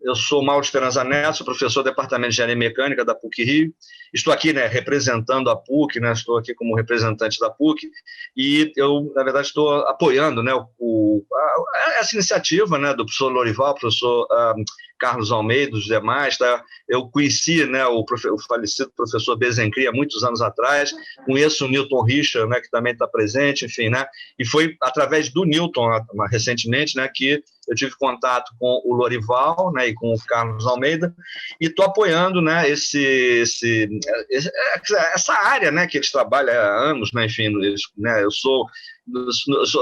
eu sou Mauro Esperanza Neto, sou professor do Departamento de Engenharia Mecânica da PUC-Rio. Estou aqui, né, representando a PUC, né, estou aqui como representante da PUC, e eu, na verdade, estou apoiando, né, essa iniciativa, né, do professor Lorival, professor Carlos Almeida, os demais. Tá? Eu conheci, né, o falecido professor Bezencri há muitos anos atrás, conheço o Newton Richa, né, que também está presente, enfim, né, e foi através do Newton, recentemente, né, que eu tive contato com o Lorival, né, e com o Carlos Almeida, e estou apoiando, né, essa área, né, que eles trabalham há anos, né, enfim, né, eu sou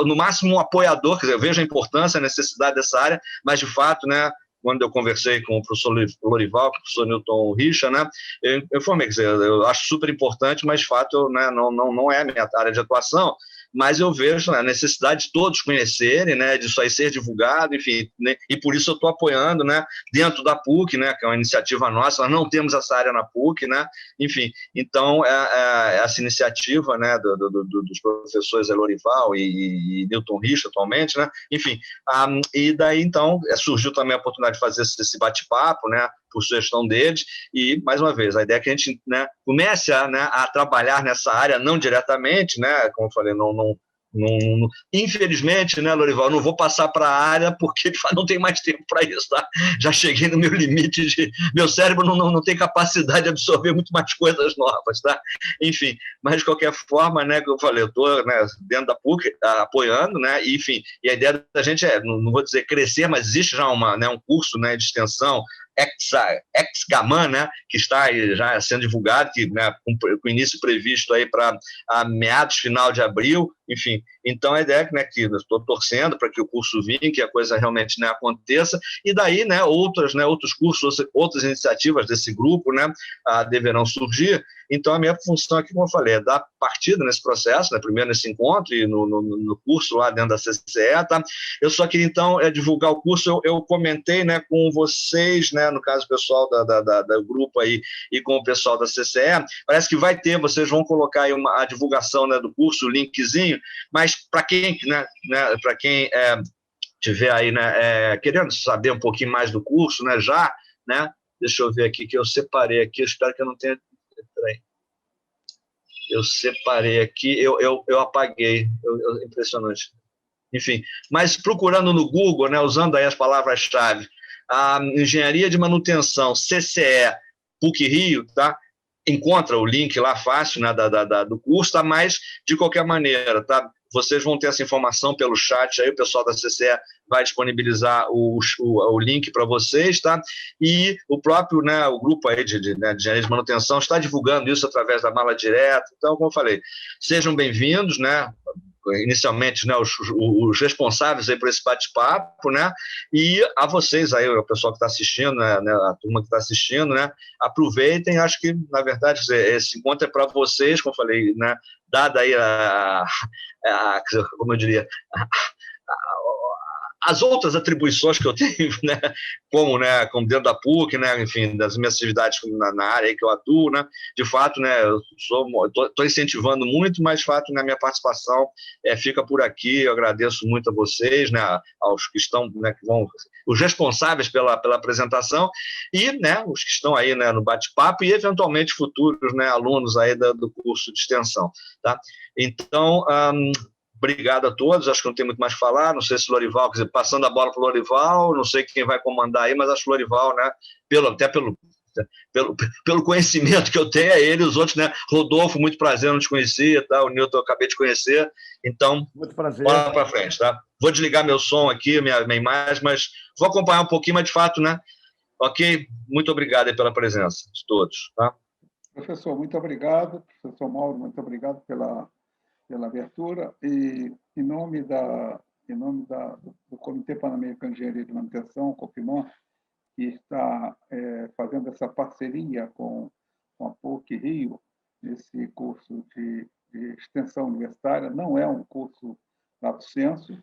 no máximo um apoiador, quer dizer, eu vejo a importância, a necessidade dessa área, mas de fato, né, quando eu conversei com o professor Lorival, com o professor Newton Richa, né, eu informei, quer dizer, eu acho super importante, mas de fato, né, não é a minha área de atuação, mas eu vejo, né, a necessidade de todos conhecerem, né, disso aí ser divulgado, enfim, né, e por isso eu estou apoiando, né, dentro da PUC, né, que é uma iniciativa nossa, nós não temos essa área na PUC, né, enfim, então essa iniciativa, né, dos professores Lorival e Newton Richa atualmente, né, enfim, e daí então surgiu também a oportunidade de fazer esse bate-papo, né, por sugestão deles, e, mais uma vez, a ideia é que a gente, né, comece a trabalhar nessa área, não diretamente, né, como eu falei, infelizmente, né, Lorival, não vou passar para a área porque não tem mais tempo para isso, tá? Já cheguei no meu limite, meu cérebro não tem capacidade de absorver muito mais coisas novas, tá? Enfim, mas de qualquer forma, né, que eu falei, eu estou, né, dentro da PUC, apoiando, né, e, enfim, e a ideia da gente não vou dizer crescer, mas existe já um curso, né, de extensão ex-Gaman, né, que está aí já sendo divulgado, que, né, com o início previsto aí para meados, final de abril, enfim. Então, a ideia é, né, que eu estou torcendo para que o curso vinha, que a coisa realmente, né, aconteça, e daí, né, outros cursos, outras iniciativas desse grupo, né, deverão surgir. Então, a minha função aqui, como eu falei, é dar partida nesse processo, né, primeiro nesse encontro e no curso lá dentro da CCE, tá? Eu só queria, então, divulgar o curso. Eu comentei, né, com vocês, né, no caso, o pessoal do grupo aí e com o pessoal da CCE, parece que vai ter, vocês vão colocar aí a divulgação, né, do curso, o linkzinho, mas para quem, né, para quem tiver aí, né, querendo saber um pouquinho mais do curso, né, já, né, deixa eu ver aqui, que eu separei aqui, eu espero que eu não tenha... Peraí. Eu separei aqui, eu apaguei, impressionante. Enfim, mas procurando no Google, né, usando aí as palavras-chave, a engenharia de manutenção, CCE, PUC-Rio, tá? Encontra o link lá fácil, né, do curso, tá? Mas, de qualquer maneira, tá? Vocês vão ter essa informação pelo chat, aí o pessoal da CCE vai disponibilizar o link para vocês, tá? E o próprio, né, o grupo aí de engenharia de manutenção está divulgando isso através da mala direta. Então, como eu falei, sejam bem-vindos, né? Inicialmente, né, os responsáveis aí por esse bate-papo, né, e a vocês aí, o pessoal que está assistindo, né, a turma que está assistindo, né, aproveitem. Acho que, na verdade, esse encontro é para vocês, como eu falei, né, dada aí como eu diria, as outras atribuições que eu tenho, né, como dentro da PUC, né, enfim, das minhas atividades na área aí que eu atuo, né, de fato, né, eu estou incentivando muito, mas de fato, na minha participação fica por aqui. Eu agradeço muito a vocês, né, aos que estão, né, os responsáveis pela apresentação e, né, os que estão aí, né, no bate-papo e eventualmente futuros, né, alunos aí do curso de extensão, tá? Então, obrigado a todos, acho que não tem muito mais a falar, não sei se o Lorival, quer dizer, passando a bola para o Lorival, não sei quem vai comandar aí, mas acho que o Lorival, né, até pelo conhecimento que eu tenho, é ele, os outros, né, Rodolfo, muito prazer, não te conhecia, tá? O Newton eu acabei de conhecer, então, muito prazer. Bora para frente, tá? Vou desligar meu som aqui, minha imagem, mas vou acompanhar um pouquinho, mas de fato, né, ok? Muito obrigado aí pela presença de todos, tá? Professor, muito obrigado. Professor Mauro, muito obrigado pela abertura. E, em nome do Comitê Pan-Americano de Engenharia de Manutenção, COPIMAN, que está fazendo essa parceria com a PUC-Rio, nesse curso de extensão universitária, não é um curso lato sensu,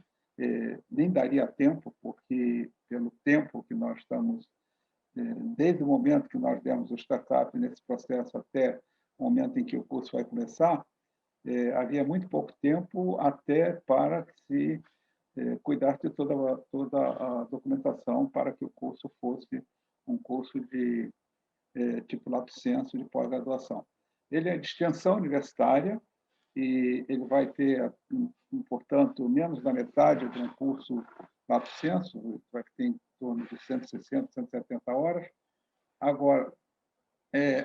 nem daria tempo, porque pelo tempo que nós estamos, desde o momento que nós demos o startup nesse processo até o momento em que o curso vai começar, havia muito pouco tempo até para se cuidar de toda a documentação para que o curso fosse um curso de tipo lato sensu de pós-graduação. Ele é de extensão universitária e ele vai ter, portanto, menos da metade de um curso lato sensu, vai ter em torno de 160, 170 horas. Agora,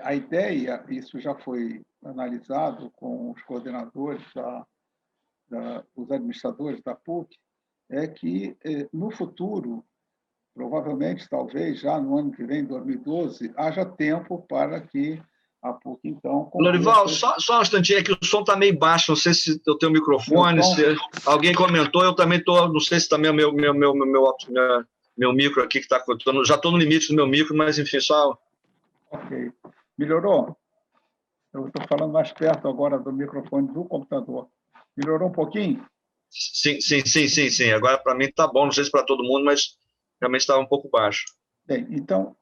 a ideia, isso já foi analisado com os coordenadores, os administradores da PUC, é que, no futuro, provavelmente, talvez, já no ano que vem, 2012, haja tempo para que a PUC, então, Lorival, só um instantinho, é que o som está meio baixo, não sei se eu tenho microfone, se alguém comentou, eu também estou, não sei se também é o meu micro aqui que está... Já estou no limite do meu micro, mas, enfim, só... Ok. Melhorou? Eu estou falando mais perto agora do microfone do computador. Melhorou um pouquinho? Sim. Agora, para mim, está bom, não sei se para todo mundo, mas realmente estava um pouco baixo. Bem, então,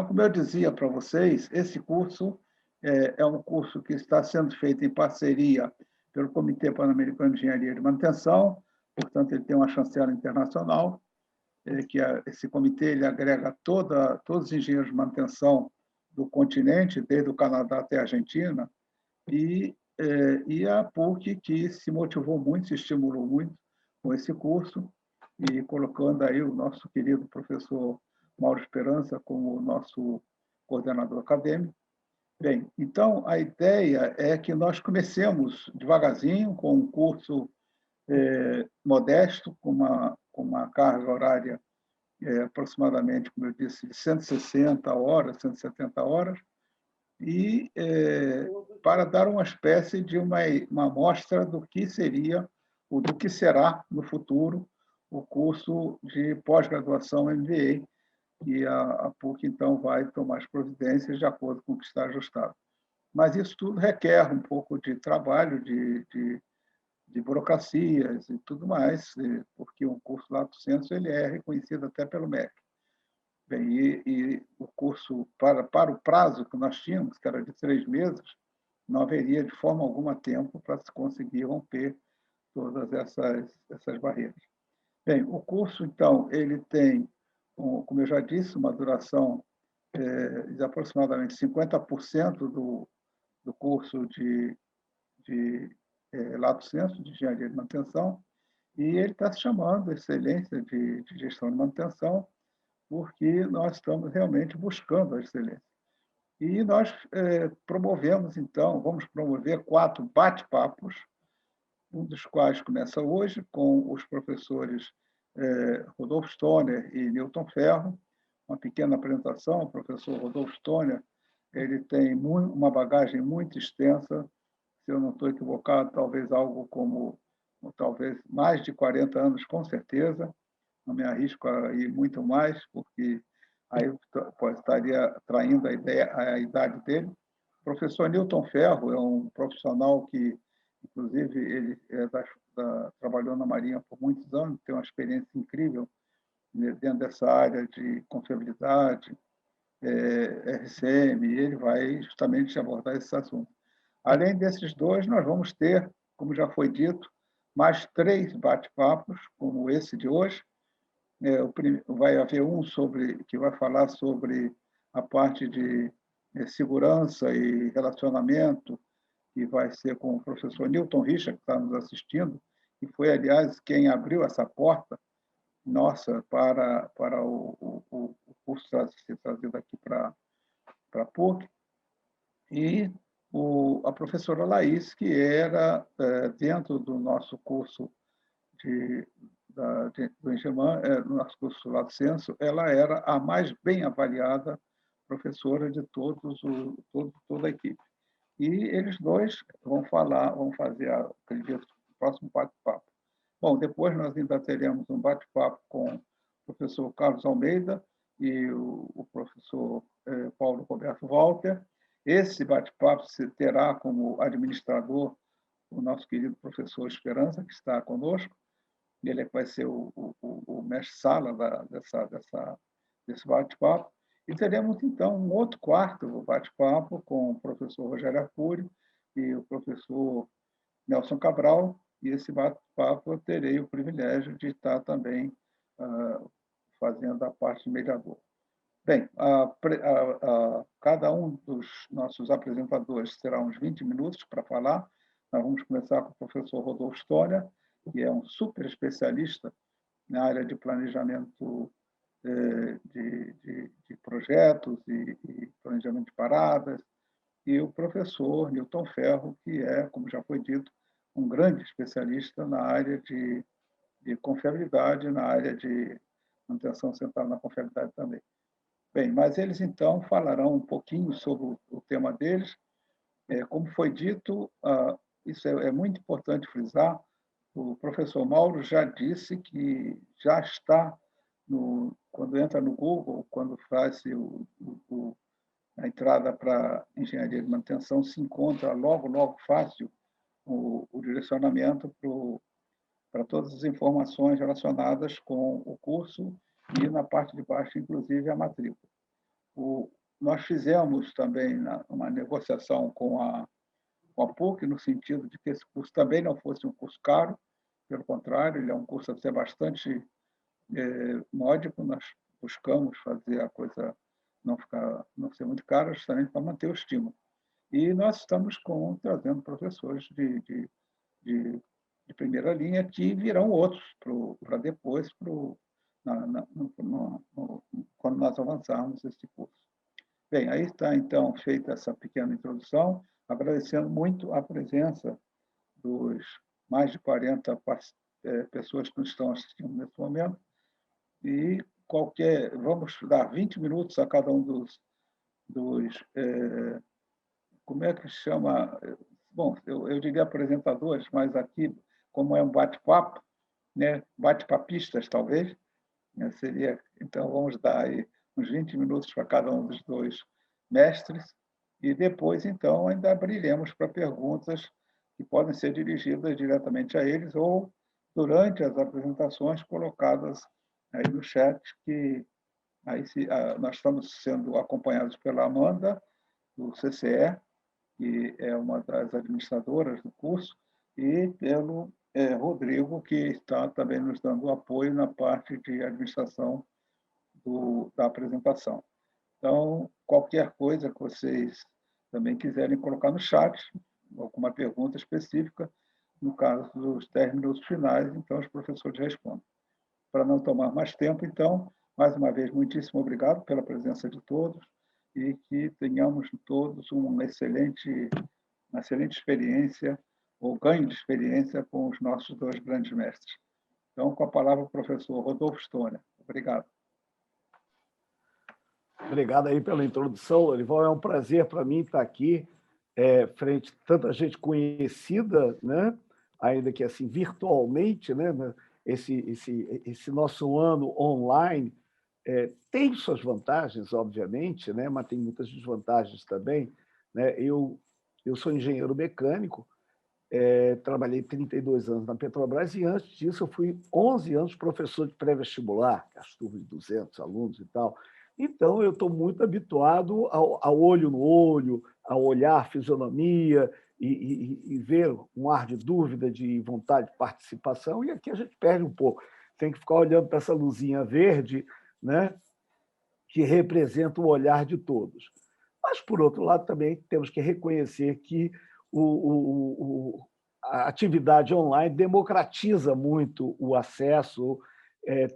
como eu dizia para vocês, esse curso é um curso que está sendo feito em parceria pelo Comitê Pan-Americano de Engenharia de Manutenção, portanto, ele tem uma chancela internacional, esse comitê ele agrega todos os engenheiros de manutenção do continente, desde o Canadá até a Argentina, e a PUC, que se motivou muito, se estimulou muito com esse curso, e colocando aí o nosso querido professor Mauro Esperança como nosso coordenador acadêmico. Bem, então, a ideia é que nós comecemos devagarzinho, com um curso modesto, com uma carga horária aproximadamente, como eu disse, de 160 horas, 170 horas, e para dar uma espécie de uma amostra do que seria, ou do que será no futuro, o curso de pós-graduação MBA, que a PUC, então, vai tomar as providências de acordo com o que está ajustado. Mas isso tudo requer um pouco de trabalho, de burocracias e tudo mais, porque um curso lato sensu ele é reconhecido até pelo MEC. Bem, e o curso, para o prazo que nós tínhamos, que era de 3 meses, não haveria de forma alguma tempo para se conseguir romper todas essas barreiras. Bem, o curso, então, ele tem, como eu já disse, uma duração de aproximadamente 50% do curso de lato sensu, de engenharia de manutenção, e ele está se chamando Excelência de Gestão de Manutenção, porque nós estamos realmente buscando a excelência. E nós promovemos, então, vamos promover 4 bate-papos, um dos quais começa hoje com os professores Rodolfo Stoner e Newton Ferro, uma pequena apresentação. O professor Rodolfo Stoner ele tem uma bagagem muito extensa, se eu não estou equivocado, talvez algo como, talvez mais de 40 anos, com certeza, não me arrisco a ir muito mais, porque aí eu estaria traindo a idade dele. O professor Newton Ferro é um profissional que, inclusive, ele trabalhou na Marinha por muitos anos, tem uma experiência incrível dentro dessa área de confiabilidade, RCM, e ele vai justamente abordar esse assunto. Além desses dois, nós vamos ter, como já foi dito, mais 3 bate-papos, como esse de hoje. Vai haver um que vai falar sobre a parte de segurança e relacionamento, que vai ser com o professor Newton Richa, que está nos assistindo, e foi, aliás, quem abriu essa porta nossa para o curso ser trazido aqui para a PUC, e a professora Laís, que era, dentro do nosso curso do Engeman, no nosso curso lato sensu, ela era a mais bem avaliada professora de toda a equipe. E eles dois vão fazer, acredito, o próximo bate-papo. Bom, depois nós ainda teremos um bate-papo com o professor Carlos Almeida e o professor Paulo Roberto Walter. Esse bate-papo terá como administrador o nosso querido professor Esperança, que está conosco. Ele vai ser o mestre-sala desse bate-papo. E teremos, então, um outro quarto bate-papo com o professor Rogério Arcuri e o professor Nelson Cabral, e esse bate-papo eu terei o privilégio de estar também fazendo a parte de mediador. Bem, cada um dos nossos apresentadores terá uns 20 minutos para falar. Nós vamos começar com o professor Rodolfo Stoller, que é um super especialista na área de planejamento de projetos e planejamento de paradas, e o professor Newton Ferro, que é, como já foi dito, um grande especialista na área de confiabilidade, na área de manutenção central na confiabilidade também. Bem, mas eles, então, falarão um pouquinho sobre o tema deles. Como foi dito, isso é muito importante frisar, o professor Mauro já disse que já está, quando entra no Google, quando faz a entrada para engenharia de manutenção, se encontra logo fácil o direcionamento para todas as informações relacionadas com o curso e, na parte de baixo, inclusive, a matrícula. Nós fizemos também uma negociação com a PUC, no sentido de que esse curso também não fosse um curso caro, pelo contrário, ele é um curso a ser bastante módico, nós buscamos fazer a coisa não ser muito cara, justamente para manter o estímulo. E nós estamos trazendo professores de primeira linha, que virão outros para depois, quando nós avançarmos esse curso. Bem, aí está, então, feita essa pequena introdução, agradecendo muito a presença dos mais de 40 pessoas que nos estão assistindo nesse momento, e vamos dar 20 minutos a cada um como é que chama? Bom, eu diria apresentadores, mas aqui, como é um bate-papo, né, bate-papistas, talvez, né, então, vamos dar aí uns 20 minutos para cada um dos dois mestres, e depois, então, ainda abriremos para perguntas que podem ser dirigidas diretamente a eles ou durante as apresentações colocadas aí no chat, que aí nós estamos sendo acompanhados pela Amanda, do CCE, que é uma das administradoras do curso, e pelo Rodrigo, que está também nos dando apoio na parte de administração da apresentação. Então, qualquer coisa que vocês também quiserem colocar no chat, alguma pergunta específica, no caso dos 10 minutos finais, então os professores respondem. Para não tomar mais tempo, então, mais uma vez, muitíssimo obrigado pela presença de todos e que tenhamos todos uma excelente experiência, ou ganho de experiência com os nossos dois grandes mestres. Então, com a palavra, o professor Rodolfo Stoller. Obrigado. Obrigado aí pela introdução, Lorival. É um prazer para mim estar aqui, frente a tanta gente conhecida, né? Ainda que assim virtualmente, né? Esse nosso ano online tem suas vantagens, obviamente, né? Mas tem muitas desvantagens também, né? Eu sou engenheiro mecânico, trabalhei 32 anos na Petrobras e, antes disso, eu fui 11 anos professor de pré-vestibular, as turmas de 200 alunos e tal. Então, eu estou muito habituado ao olho no olho, a olhar a fisionomia e ver um ar de dúvida, de vontade de participação, e aqui a gente perde um pouco. Tem que ficar olhando para essa luzinha verde, né, que representa o olhar de todos. Mas, por outro lado, também temos que reconhecer que a atividade online democratiza muito o acesso,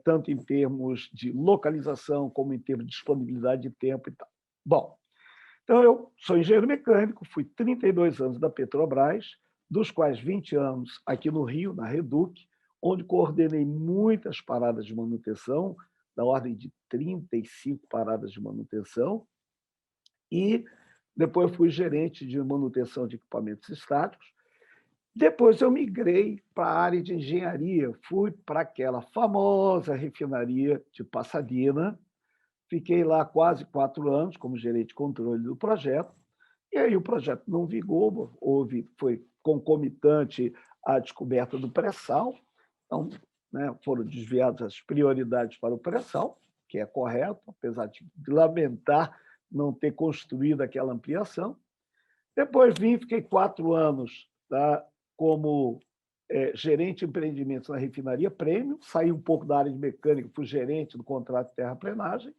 tanto em termos de localização como em termos de disponibilidade de tempo e tal. Bom, então eu sou engenheiro mecânico, fui 32 anos da Petrobras, dos quais 20 anos aqui no Rio, na Reduc, onde coordenei muitas paradas de manutenção, da ordem de 35 paradas de manutenção, e depois fui gerente de manutenção de equipamentos estáticos. Depois eu migrei para a área de engenharia, fui para aquela famosa refinaria de Pasadena, fiquei lá quase 4 anos como gerente de controle do projeto, e aí o projeto não vingou, foi concomitante à descoberta do pré-sal, então, né, foram desviadas as prioridades para o pré-sal, que é correto, apesar de lamentar não ter construído aquela ampliação. Depois fiquei 4 anos, tá, como gerente de empreendimentos na refinaria Premium, saí um pouco da área de mecânica, fui gerente do contrato de terraplenagem.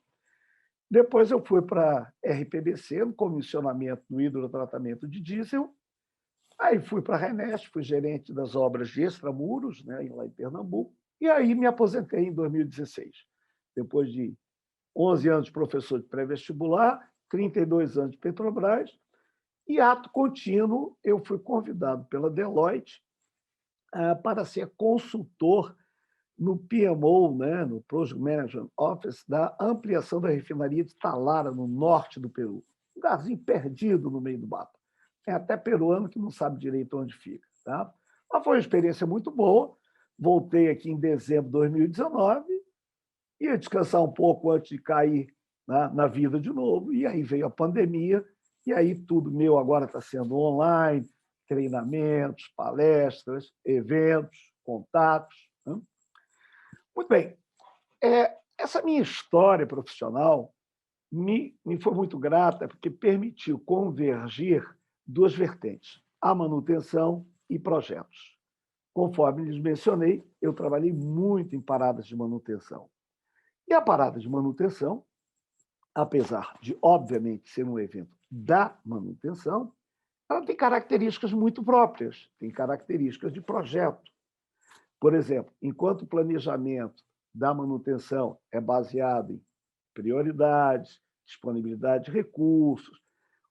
Depois eu fui para a RPBC, no comissionamento do hidrotratamento de diesel. Aí fui para a Renest, fui gerente das obras de extramuros, né, lá em Pernambuco, e aí me aposentei em 2016. Depois de 11 anos de professor de pré-vestibular, 32 anos de Petrobras, e ato contínuo eu fui convidado pela Deloitte para ser consultor no PMO, né, no Project Management Office, da ampliação da refinaria de Talara, no norte do Peru. Um lugarzinho perdido no meio do mapa. Tem até peruano que não sabe direito onde fica. Tá? Mas foi uma experiência muito boa. Voltei aqui em dezembro de 2019, ia descansar um pouco antes de cair na vida de novo, e aí veio a pandemia, e aí tudo meu agora está sendo online, treinamentos, palestras, eventos, contatos. Né? Muito bem. Essa minha história profissional me foi muito grata porque permitiu convergir duas vertentes, a manutenção e projetos. Conforme lhes mencionei, eu trabalhei muito em paradas de manutenção. E a parada de manutenção, apesar de, obviamente, ser um evento da manutenção, ela tem características muito próprias, tem características de projeto. Por exemplo, enquanto o planejamento da manutenção é baseado em prioridades, disponibilidade de recursos,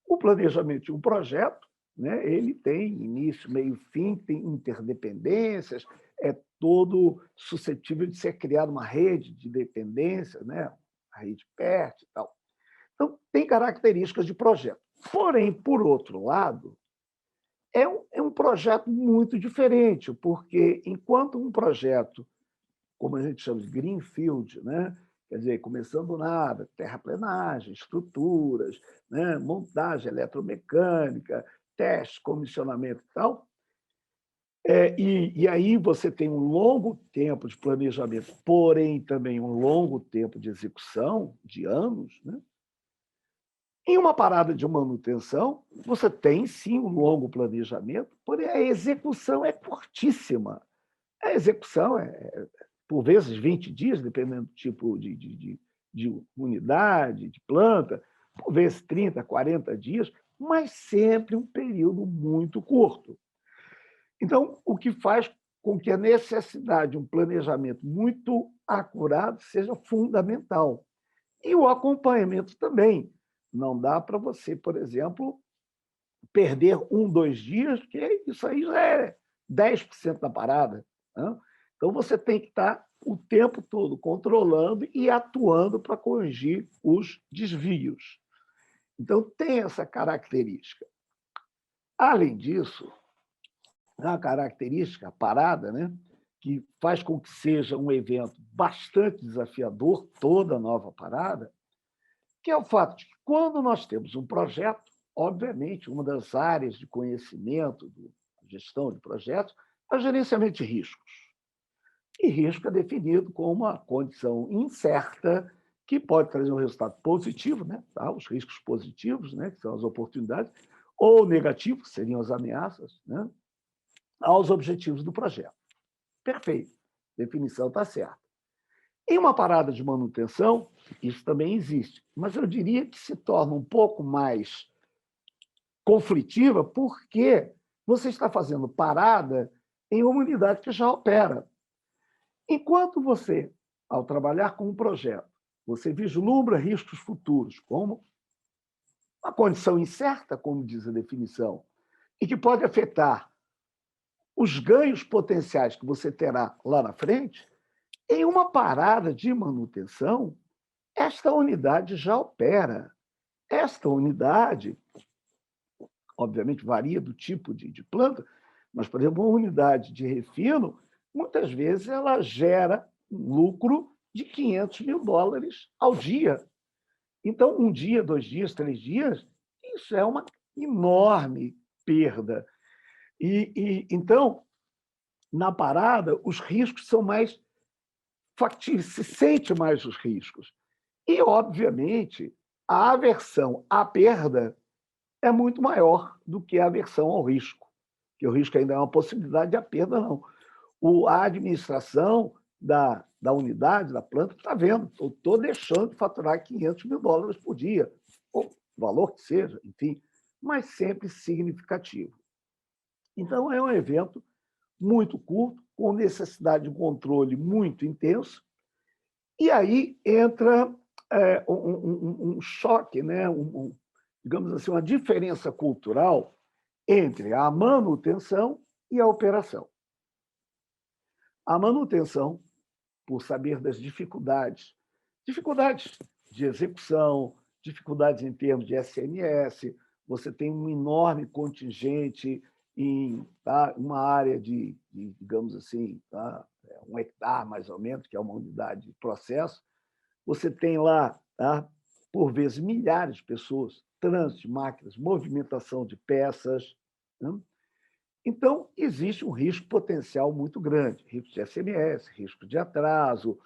o planejamento de um projeto, né, ele tem início, meio, fim, tem interdependências, é todo suscetível de ser criada uma rede de dependências, né, a rede PERT e tal. Então, tem características de projeto. Porém, por outro lado, é um projeto muito diferente, porque enquanto um projeto, como a gente chama de greenfield, né? Quer dizer, começando nada, terraplenagem, estruturas, né? Montagem eletromecânica, teste, comissionamento e tal. E aí você tem um longo tempo de planejamento, porém também um longo tempo de execução, de anos. Né? Em uma parada de manutenção, você tem sim um longo planejamento, porém a execução é curtíssima. A execução por vezes, 20 dias, dependendo do tipo de unidade, de planta, por vezes 30, 40 dias, mas sempre um período muito curto. Então, o que faz com que a necessidade de um planejamento muito acurado seja fundamental. E o acompanhamento também. Não dá para você, por exemplo, perder 1, 2 dias, porque isso aí já é 10% da parada. Né? Então, você tem que estar o tempo todo controlando e atuando para corrigir os desvios. Então, tem essa característica. Além disso, a característica, a parada, né, que faz com que seja um evento bastante desafiador, toda nova parada, que é o fato de que, quando nós temos um projeto, obviamente, uma das áreas de conhecimento da gestão de projetos é o gerenciamento de riscos. E risco é definido como uma condição incerta que pode trazer um resultado positivo, né? Tá? Os riscos positivos, né? Que são as oportunidades, ou negativos, seriam as ameaças, né? Aos objetivos do projeto. Perfeito. A definição está certa. Em uma parada de manutenção, isso também existe, mas eu diria que se torna um pouco mais conflitiva porque você está fazendo parada em uma unidade que já opera. Enquanto você, ao trabalhar com um projeto, você vislumbra riscos futuros, como uma condição incerta, como diz a definição, e que pode afetar os ganhos potenciais que você terá lá na frente, em uma parada de manutenção, esta unidade já opera. Esta unidade, obviamente, varia do tipo de planta, mas, por exemplo, uma unidade de refino, muitas vezes ela gera um lucro de $500 mil ao dia. Então, 1 dia, 2 dias, 3 dias, isso é uma enorme perda. Então, na parada, os riscos são mais factíveis, se sente mais os riscos. E, obviamente, a aversão à perda é muito maior do que a aversão ao risco. porque o risco ainda é uma possibilidade, a perda não. A administração da unidade, da planta, está vendo, eu estou deixando de faturar $500 mil por dia, ou valor que seja, enfim, mas sempre significativo. Então, é um evento muito curto, com necessidade de um controle muito intenso, e aí entra um choque, né? Digamos assim, uma diferença cultural entre a manutenção e a operação. A manutenção, por saber das dificuldades de execução, dificuldades em termos de SMS, você tem um enorme contingente em uma área digamos assim, 1 hectare, mais ou menos, que é uma unidade de processo, você tem lá, por vezes, milhares de pessoas, trânsito de máquinas, movimentação de peças. Né? Então, existe um risco potencial muito grande, risco de SMS, risco de atraso,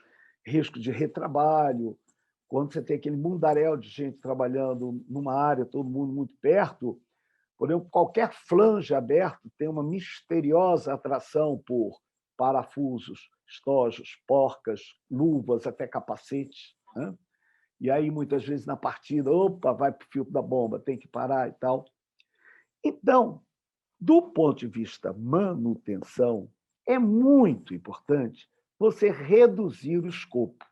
risco de retrabalho. Quando você tem aquele mundaréu de gente trabalhando numa área, todo mundo muito perto, por exemplo, qualquer flange aberto tem uma misteriosa atração por parafusos, estojos, porcas, luvas, até capacetes. Né? E aí, muitas vezes, na partida, opa, vai para o filtro da bomba, tem que parar e tal. Então, do ponto de vista manutenção, é muito importante você reduzir o escopo.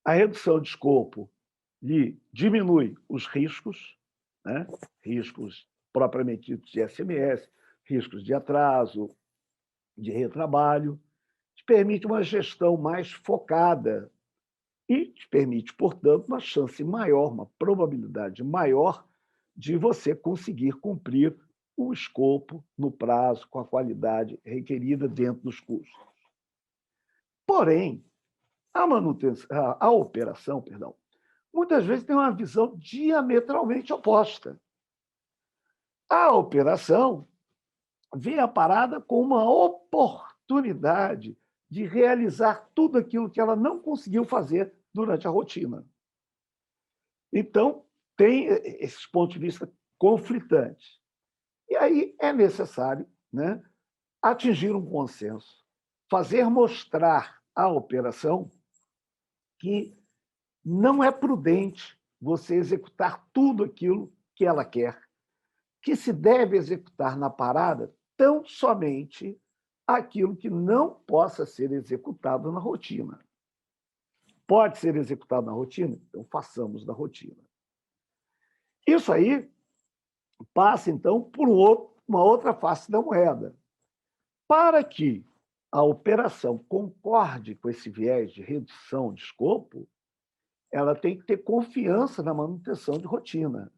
A redução de escopo diminui os riscos, né? Riscos propriamente ditos de SMS, riscos de atraso, de retrabalho, te permite uma gestão mais focada e te permite, portanto, uma chance maior, uma probabilidade maior de você conseguir cumprir o escopo no prazo, com a qualidade requerida dentro dos custos. Porém, a operação, muitas vezes tem uma visão diametralmente oposta. A operação vê a parada como uma oportunidade de realizar tudo aquilo que ela não conseguiu fazer durante a rotina. Então, tem esses pontos de vista conflitantes. E aí é necessário, né, atingir um consenso, fazer mostrar à operação que não é prudente você executar tudo aquilo que ela quer, que se deve executar na parada tão somente aquilo que não possa ser executado na rotina. Pode ser executado na rotina? Então, façamos na rotina. Isso aí passa, então, por uma outra face da moeda. Para que a operação concorde com esse viés de redução de escopo, ela tem que ter confiança na manutenção de rotina.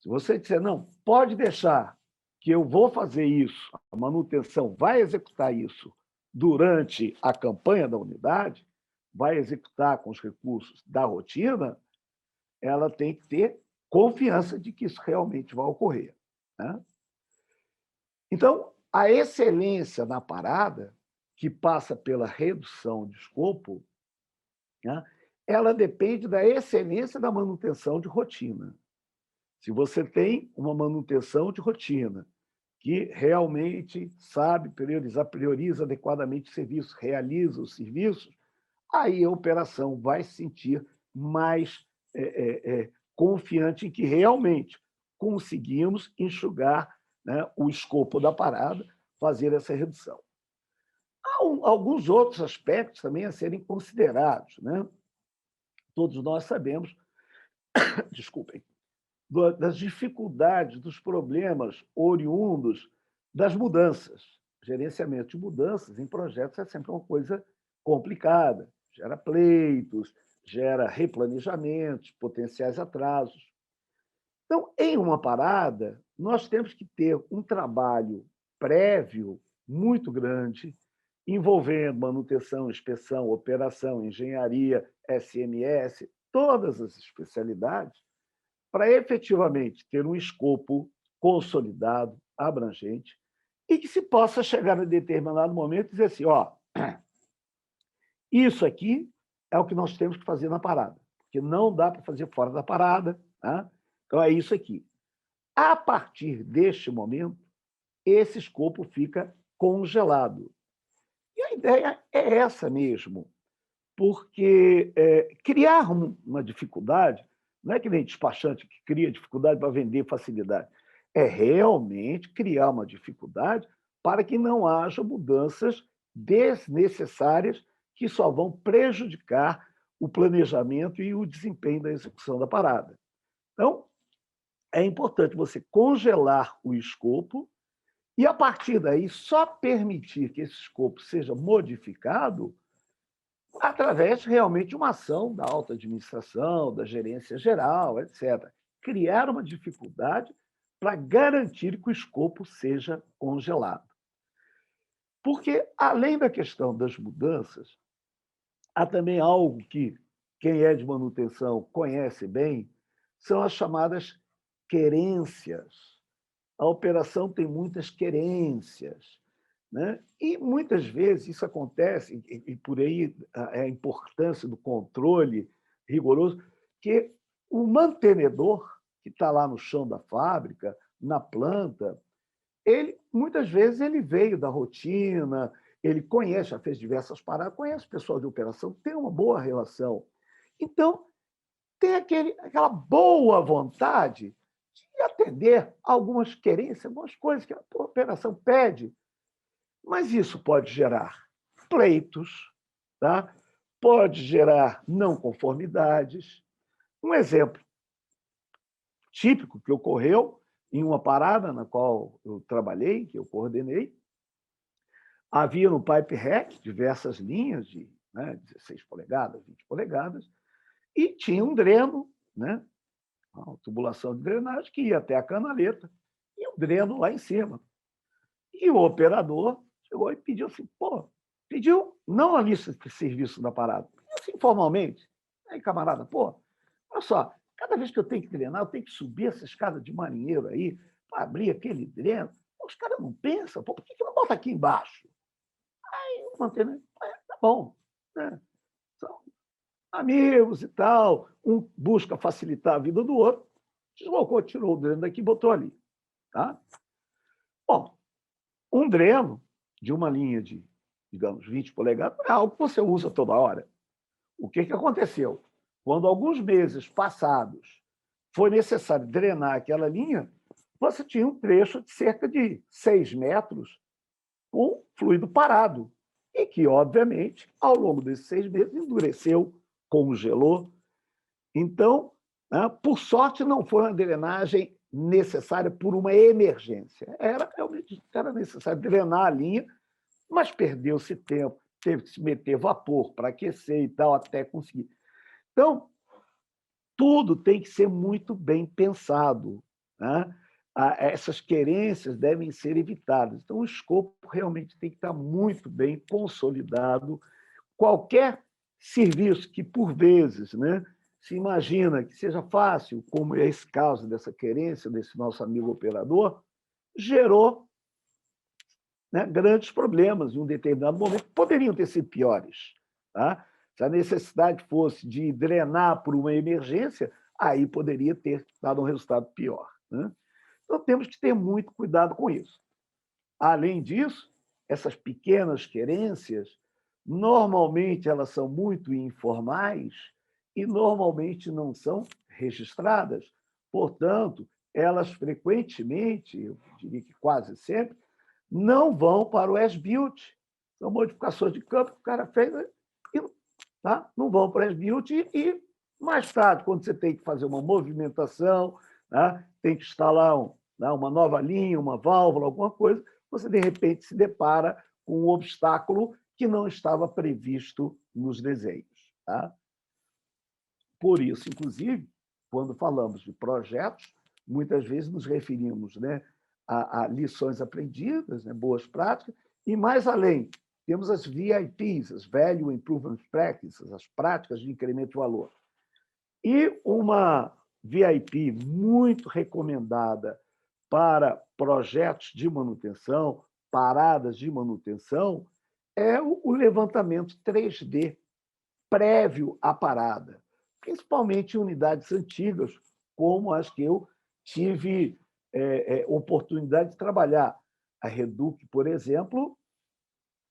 Se você disser, não, pode deixar que eu vou fazer isso, a manutenção vai executar isso durante a campanha da unidade, vai executar com os recursos da rotina, ela tem que ter confiança de que isso realmente vai ocorrer. Né? Então, a excelência na parada, que passa pela redução de escopo, né, ela depende da excelência da manutenção de rotina. Se você tem uma manutenção de rotina que realmente sabe priorizar, prioriza adequadamente o serviço, realiza os serviços, aí a operação vai se sentir mais confiante em que realmente conseguimos enxugar, né, o escopo da parada, fazer essa redução. Há alguns outros aspectos também a serem considerados. Né? Todos nós sabemos, desculpem, das dificuldades, dos problemas oriundos das mudanças. Gerenciamento de mudanças em projetos é sempre uma coisa complicada, gera pleitos, gera replanejamentos, potenciais atrasos. Então, em uma parada, nós temos que ter um trabalho prévio muito grande, envolvendo manutenção, inspeção, operação, engenharia, SMS, todas as especialidades, para efetivamente ter um escopo consolidado, abrangente, e que se possa chegar em determinado momento e dizer assim, isso aqui é o que nós temos que fazer na parada, porque não dá para fazer fora da parada. Tá? Então, é isso aqui. A partir deste momento, esse escopo fica congelado. E a ideia é essa mesmo, porque criar uma dificuldade não é que nem despachante que cria dificuldade para vender facilidade, é realmente criar uma dificuldade para que não haja mudanças desnecessárias que só vão prejudicar o planejamento e o desempenho da execução da parada. Então, é importante você congelar o escopo e, a partir daí, só permitir que esse escopo seja modificado através realmente de uma ação da alta administração, da gerência geral, etc. Criar uma dificuldade para garantir que o escopo seja congelado. Porque, além da questão das mudanças, há também algo que quem é de manutenção conhece bem, são as chamadas querências. A operação tem muitas querências, né? E, muitas vezes, isso acontece, e por aí a importância do controle rigoroso, que o mantenedor, que está lá no chão da fábrica, na planta, ele, muitas vezes, ele veio da rotina, ele conhece, já fez diversas paradas, conhece o pessoal de operação, tem uma boa relação. Então, tem aquela boa vontade de atender algumas querências, algumas coisas que a operação pede. Mas isso pode gerar pleitos, tá? Pode gerar não conformidades. Um exemplo típico que ocorreu em uma parada na qual eu trabalhei, que eu coordenei, havia no pipe rack diversas linhas de 16 polegadas, 20 polegadas, e tinha um dreno, né? Uma tubulação de drenagem que ia até a canaleta, e um dreno lá em cima. E o operador chegou e pediu assim, pediu não a lista de serviço da parada, pediu assim informalmente. Aí, camarada, olha só, cada vez que eu tenho que drenar, eu tenho que subir essa escada de marinheiro aí, para abrir aquele dreno. Os caras não pensam, por que não bota aqui embaixo? Aí o mantenedor, tá bom, né? São amigos e tal, um busca facilitar a vida do outro, deslocou, tirou o dreno daqui e botou ali. Tá? Bom, um dreno de uma linha de, digamos, 20 polegadas é algo que você usa toda hora. O que aconteceu? Quando alguns meses passados foi necessário drenar aquela linha, você tinha um trecho de cerca de 6 metros com fluido parado e que, obviamente, ao longo desses 6 meses, endureceu, congelou. Então, por sorte, não foi uma drenagem necessária por uma emergência. Realmente era necessário drenar a linha, mas perdeu-se tempo, teve que se meter vapor para aquecer e tal, até conseguir. Então, tudo tem que ser muito bem pensado, né? Essas querências devem ser evitadas. Então, o escopo realmente tem que estar muito bem consolidado. Qualquer serviço que, por vezes, né, se imagina que seja fácil, como é esse caso dessa querência desse nosso amigo operador, gerou, né, grandes problemas em um determinado momento, que poderiam ter sido piores. Tá? Se a necessidade fosse de drenar por uma emergência, aí poderia ter dado um resultado pior. Né? Então, temos que ter muito cuidado com isso. Além disso, essas pequenas querências, normalmente elas são muito informais e normalmente não são registradas. Portanto, elas frequentemente, eu diria que quase sempre, não vão para o as-built. São modificações de campo que o cara fez e não vão para o as-built e, mais tarde, quando você tem que fazer uma movimentação, tem que instalar uma nova linha, uma válvula, alguma coisa, você, de repente, se depara com um obstáculo que não estava previsto nos desenhos. Tá? Por isso, inclusive, quando falamos de projetos, muitas vezes nos referimos, né, a lições aprendidas, né, boas práticas, e, mais além, temos as VIPs, as Value Improvement Practices, as práticas de incremento de valor. E uma VIP muito recomendada para projetos de manutenção, paradas de manutenção, é o levantamento 3D prévio à parada, principalmente em unidades antigas, como as que eu tive oportunidade de trabalhar. A Reduc, por exemplo,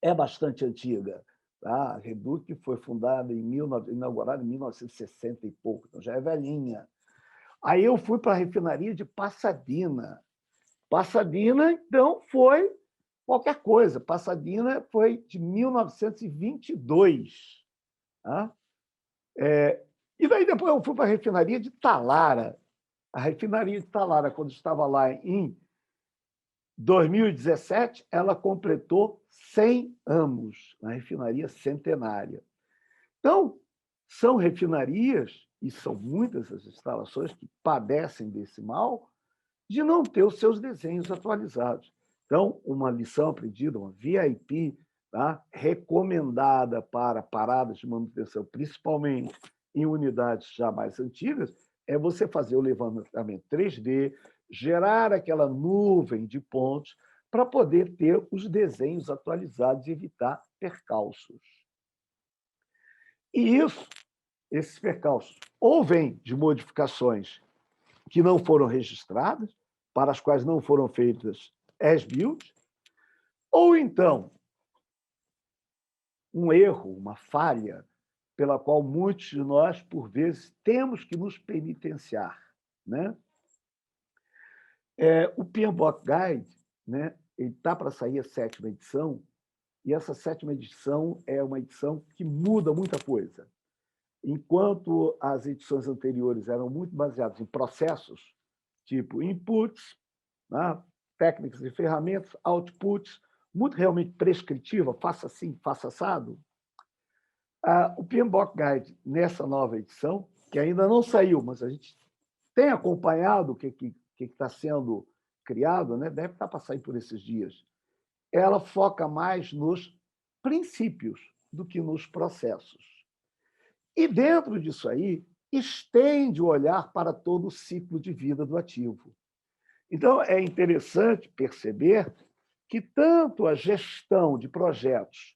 é bastante antiga. Tá? A Reduc foi fundada inaugurada em 1960 e pouco, então já é velhinha. Aí eu fui para a refinaria de Pasadena. Pasadena, então, foi qualquer coisa. Pasadena foi de 1922. Tá? E daí depois eu fui para a refinaria de Talara. A refinaria de Talara, quando estava lá em 2017, ela completou 100 anos, na refinaria centenária. Então, são refinarias, e são muitas as instalações que padecem desse mal, de não ter os seus desenhos atualizados. Então, uma lição aprendida, uma VIP, tá? Recomendada para paradas de manutenção, principalmente em unidades já mais antigas, é você fazer o levantamento 3D, gerar aquela nuvem de pontos para poder ter os desenhos atualizados e evitar percalços. E esses percalços, ou vêm de modificações que não foram registradas, para as quais não foram feitas as-built, ou então um erro, uma falha, pela qual muitos de nós, por vezes, temos que nos penitenciar. Né? O PMBOK Guide, né, ele está para sair a 7ª edição, e essa 7ª edição é uma edição que muda muita coisa. Enquanto as edições anteriores eram muito baseadas em processos, tipo inputs, né, técnicas e ferramentas, outputs, muito realmente prescritiva, faça assim, faça assado. O PMBOK Guide, nessa nova edição, que ainda não saiu, mas a gente tem acompanhado o que está sendo criado, né, deve estar para sair por esses dias, ela foca mais nos princípios do que nos processos. E, dentro disso aí, estende o olhar para todo o ciclo de vida do ativo. Então, é interessante perceber que tanto a gestão de projetos,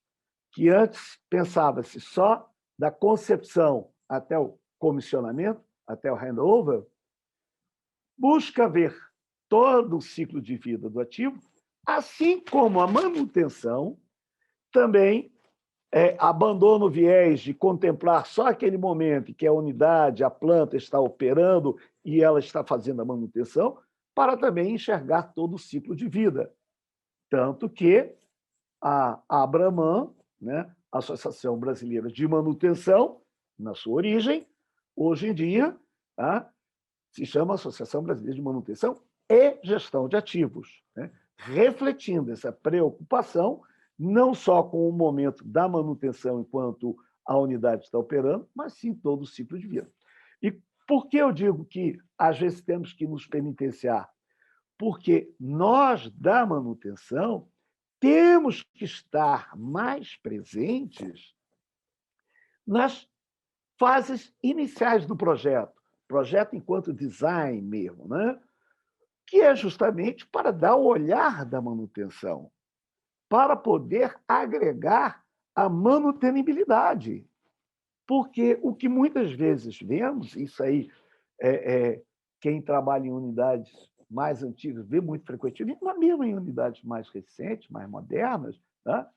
que antes pensava-se só da concepção até o comissionamento, até o handover, busca ver todo o ciclo de vida do ativo, assim como a manutenção também abandona o viés de contemplar só aquele momento em que a unidade, a planta está operando e ela está fazendo a manutenção, para também enxergar todo o ciclo de vida. Tanto que a Abraman, né, a Associação Brasileira de Manutenção, na sua origem, hoje em dia, tá, se chama Associação Brasileira de Manutenção e Gestão de Ativos, né, refletindo essa preocupação não só com o momento da manutenção enquanto a unidade está operando, mas sim todo o ciclo de vida. E por que eu digo que, às vezes, temos que nos penitenciar? Porque nós, da manutenção, temos que estar mais presentes nas fases iniciais do projeto enquanto design mesmo, né? Que é justamente para dar o olhar da manutenção, para poder agregar a manutenibilidade. Porque o que muitas vezes vemos, isso aí, quem trabalha em unidades mais antigas vê muito frequentemente, mas mesmo em unidades mais recentes, mais modernas, né,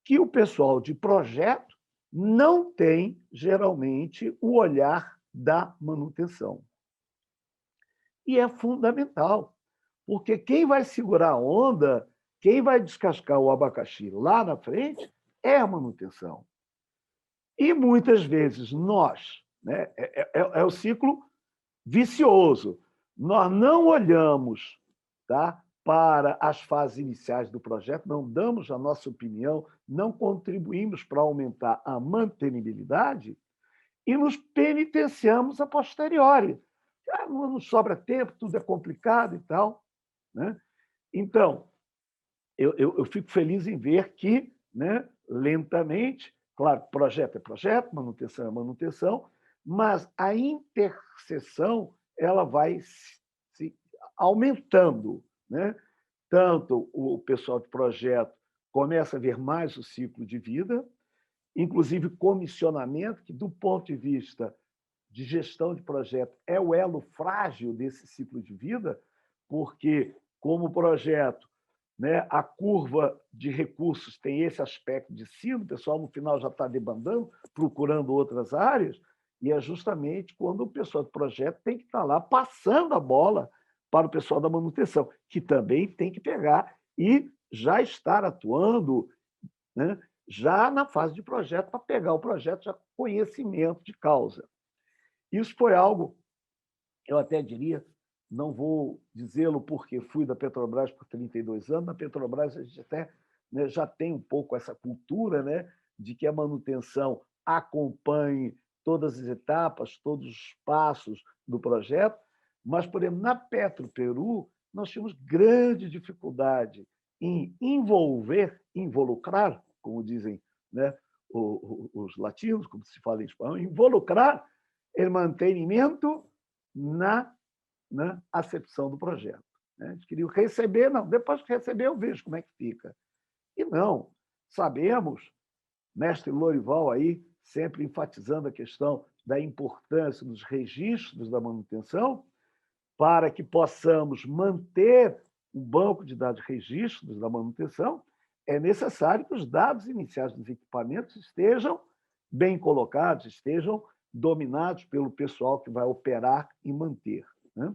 que o pessoal de projeto não tem, geralmente, o olhar da manutenção. E é fundamental, porque quem vai segurar a onda, quem vai descascar o abacaxi lá na frente, é a manutenção. E, muitas vezes, nós, né, é o ciclo vicioso, nós não olhamos, tá, para as fases iniciais do projeto, não damos a nossa opinião, não contribuímos para aumentar a mantenibilidade e nos penitenciamos a posteriori. Não sobra tempo, tudo é complicado e tal. Né? Então, eu fico feliz em ver que, né, lentamente, claro, projeto é projeto, manutenção é manutenção, mas a interseção ela vai se aumentando. Né? Tanto o pessoal de projeto começa a ver mais o ciclo de vida, inclusive comissionamento, que, do ponto de vista de gestão de projeto, é o elo frágil desse ciclo de vida, porque, como o projeto né? A curva de recursos tem esse aspecto de cima, o pessoal no final já está debandando, procurando outras áreas, e é justamente quando o pessoal do projeto tem que estar lá passando a bola para o pessoal da manutenção, que também tem que pegar e já estar atuando, né, já na fase de projeto, para pegar o projeto já com conhecimento de causa. Isso foi algo, eu até diria, não vou dizê-lo porque fui da Petrobras por 32 anos, na Petrobras a gente até, né, já tem um pouco essa cultura, né, de que a manutenção acompanhe todas as etapas, todos os passos do projeto, mas, por exemplo, na Petroperu, nós tínhamos grande dificuldade em involucrar, como dizem, né, os latinos, como se fala em espanhol, involucrar o mantenimento na acepção do projeto. Eles queriam receber, não, depois que receber eu vejo como é que fica. E não, sabemos, mestre Lorival aí, sempre enfatizando a questão da importância dos registros da manutenção, para que possamos manter o banco de dados de registros da manutenção, é necessário que os dados iniciais dos equipamentos estejam bem colocados, estejam dominados pelo pessoal que vai operar e manter, né?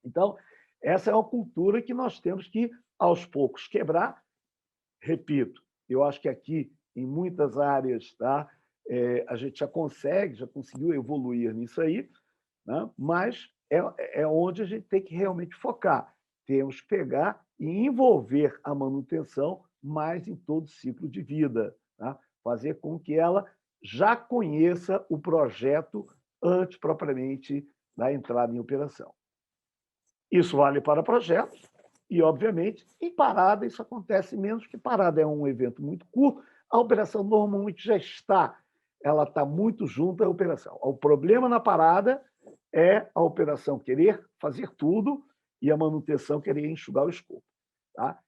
Então, essa é uma cultura que nós temos que, aos poucos, quebrar. Repito, eu acho que aqui, em muitas áreas, tá, a gente já conseguiu evoluir nisso aí, né? Mas é onde a gente tem que realmente focar. Temos que pegar e envolver a manutenção mais em todo o ciclo de vida, tá? Fazer com que ela já conheça o projeto antes, propriamente, da entrada em operação. Isso vale para projetos e, obviamente, em parada isso acontece menos, porque parada é um evento muito curto, a operação normalmente já ela está muito junto à operação. O problema na parada é a operação querer fazer tudo e a manutenção querer enxugar o escopo. Tá?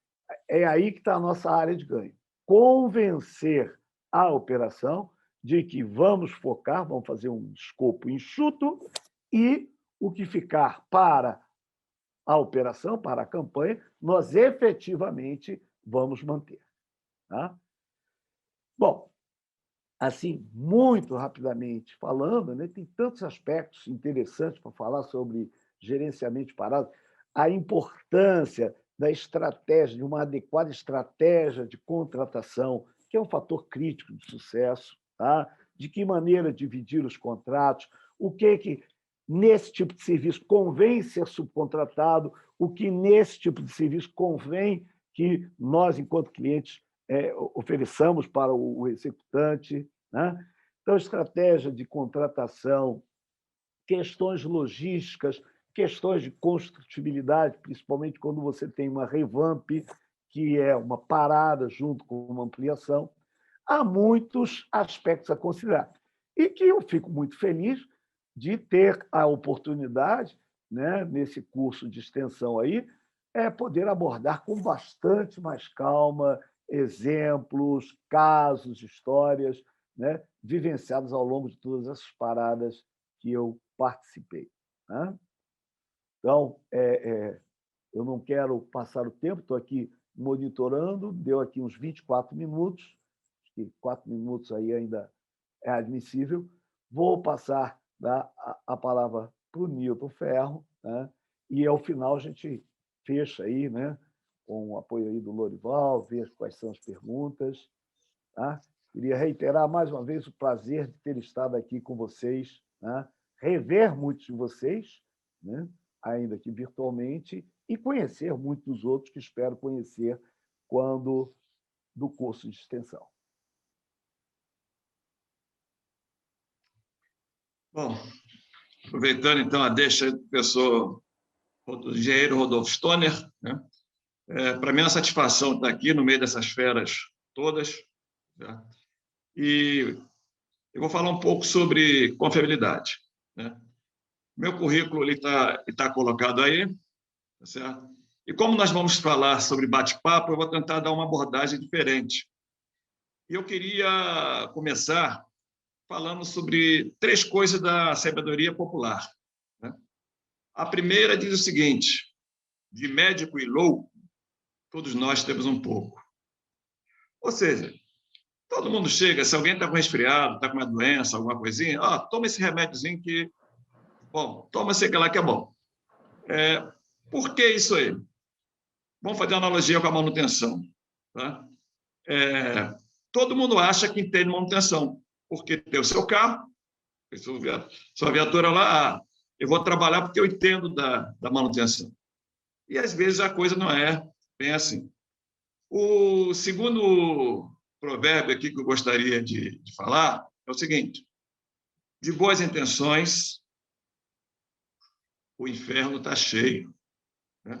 É aí que está a nossa área de ganho. Convencer a operação de que vamos focar, vamos fazer um escopo enxuto e o que ficar para a operação, para a campanha, nós efetivamente vamos manter. Tá? Bom, assim, muito rapidamente falando, né, tem tantos aspectos interessantes para falar sobre gerenciamento de paradas, a importância da estratégia, de uma adequada estratégia de contratação, que é um fator crítico de sucesso, tá? De que maneira dividir os contratos, o que nesse tipo de serviço convém ser subcontratado, o que nesse tipo de serviço convém que nós, enquanto clientes, ofereçamos para o executante, né? Então, estratégia de contratação, questões logísticas, questões de construtibilidade, principalmente quando você tem uma revamp, que é uma parada junto com uma ampliação. Há muitos aspectos a considerar. E que eu fico muito feliz de ter a oportunidade, né, nesse curso de extensão aí, poder abordar com bastante mais calma exemplos, casos, histórias, né, vivenciados ao longo de todas essas paradas que eu participei. Né? Então, eu não quero passar o tempo, estou aqui monitorando, deu aqui uns 24 minutos, acho que 4 minutos aí ainda é admissível. Vou passar a palavra para o Nilton Ferro, né? E ao final a gente fecha aí, né, com o apoio aí do Lorival, ver quais são as perguntas. Tá? Queria reiterar mais uma vez o prazer de ter estado aqui com vocês, né? Rever muitos de vocês, né, ainda que virtualmente, e conhecer muitos dos outros que espero conhecer quando do curso de extensão. Bom, aproveitando então a deixa do professor do engenheiro Rodolfo Stoner, né? Para mim é uma satisfação estar aqui no meio dessas feras todas, tá? E eu vou falar um pouco sobre confiabilidade, né? Meu currículo está colocado aí, tá certo? E como nós vamos falar sobre bate-papo, eu vou tentar dar uma abordagem diferente. E eu queria começar falando sobre 3 coisas da sabedoria popular, né? A primeira diz o seguinte: de médico e louco, todos nós temos um pouco. Ou seja, todo mundo chega, se alguém está com resfriado, está com uma doença, alguma coisinha, toma esse remédiozinho que, bom, toma esse aqui lá que é bom. Por que isso aí? Vamos fazer uma analogia com a manutenção. Tá? Todo mundo acha que entende manutenção, porque tem o seu carro, sua viatura lá, eu vou trabalhar porque eu entendo da manutenção. E, às vezes, a coisa não é bem assim. O segundo provérbio aqui que eu gostaria de falar é o seguinte: de boas intenções, o inferno está cheio. Né?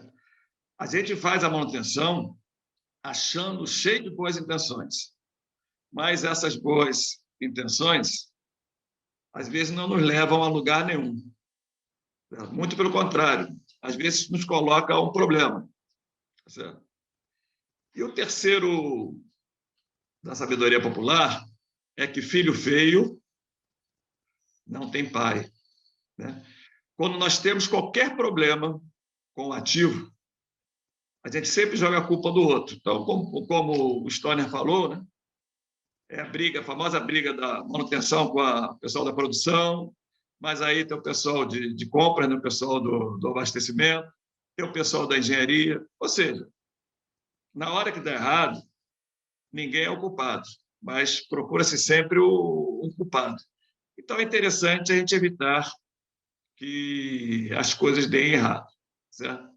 A gente faz a manutenção achando cheio de boas intenções, mas essas boas intenções, às vezes, não nos levam a lugar nenhum. Muito pelo contrário, às vezes nos coloca um problema. Certo? E o terceiro da sabedoria popular é que filho feio não tem pai. Né? Quando nós temos qualquer problema com o ativo, a gente sempre joga a culpa do outro. Então, como o Stoner falou, né? É a famosa briga da manutenção com o pessoal da produção, mas aí tem o pessoal de compras, né? O pessoal do abastecimento, tem o pessoal da engenharia. Ou seja, na hora que dá errado, ninguém é o culpado, mas procura-se sempre um culpado. Então, é interessante a gente evitar que as coisas deem errado. Certo?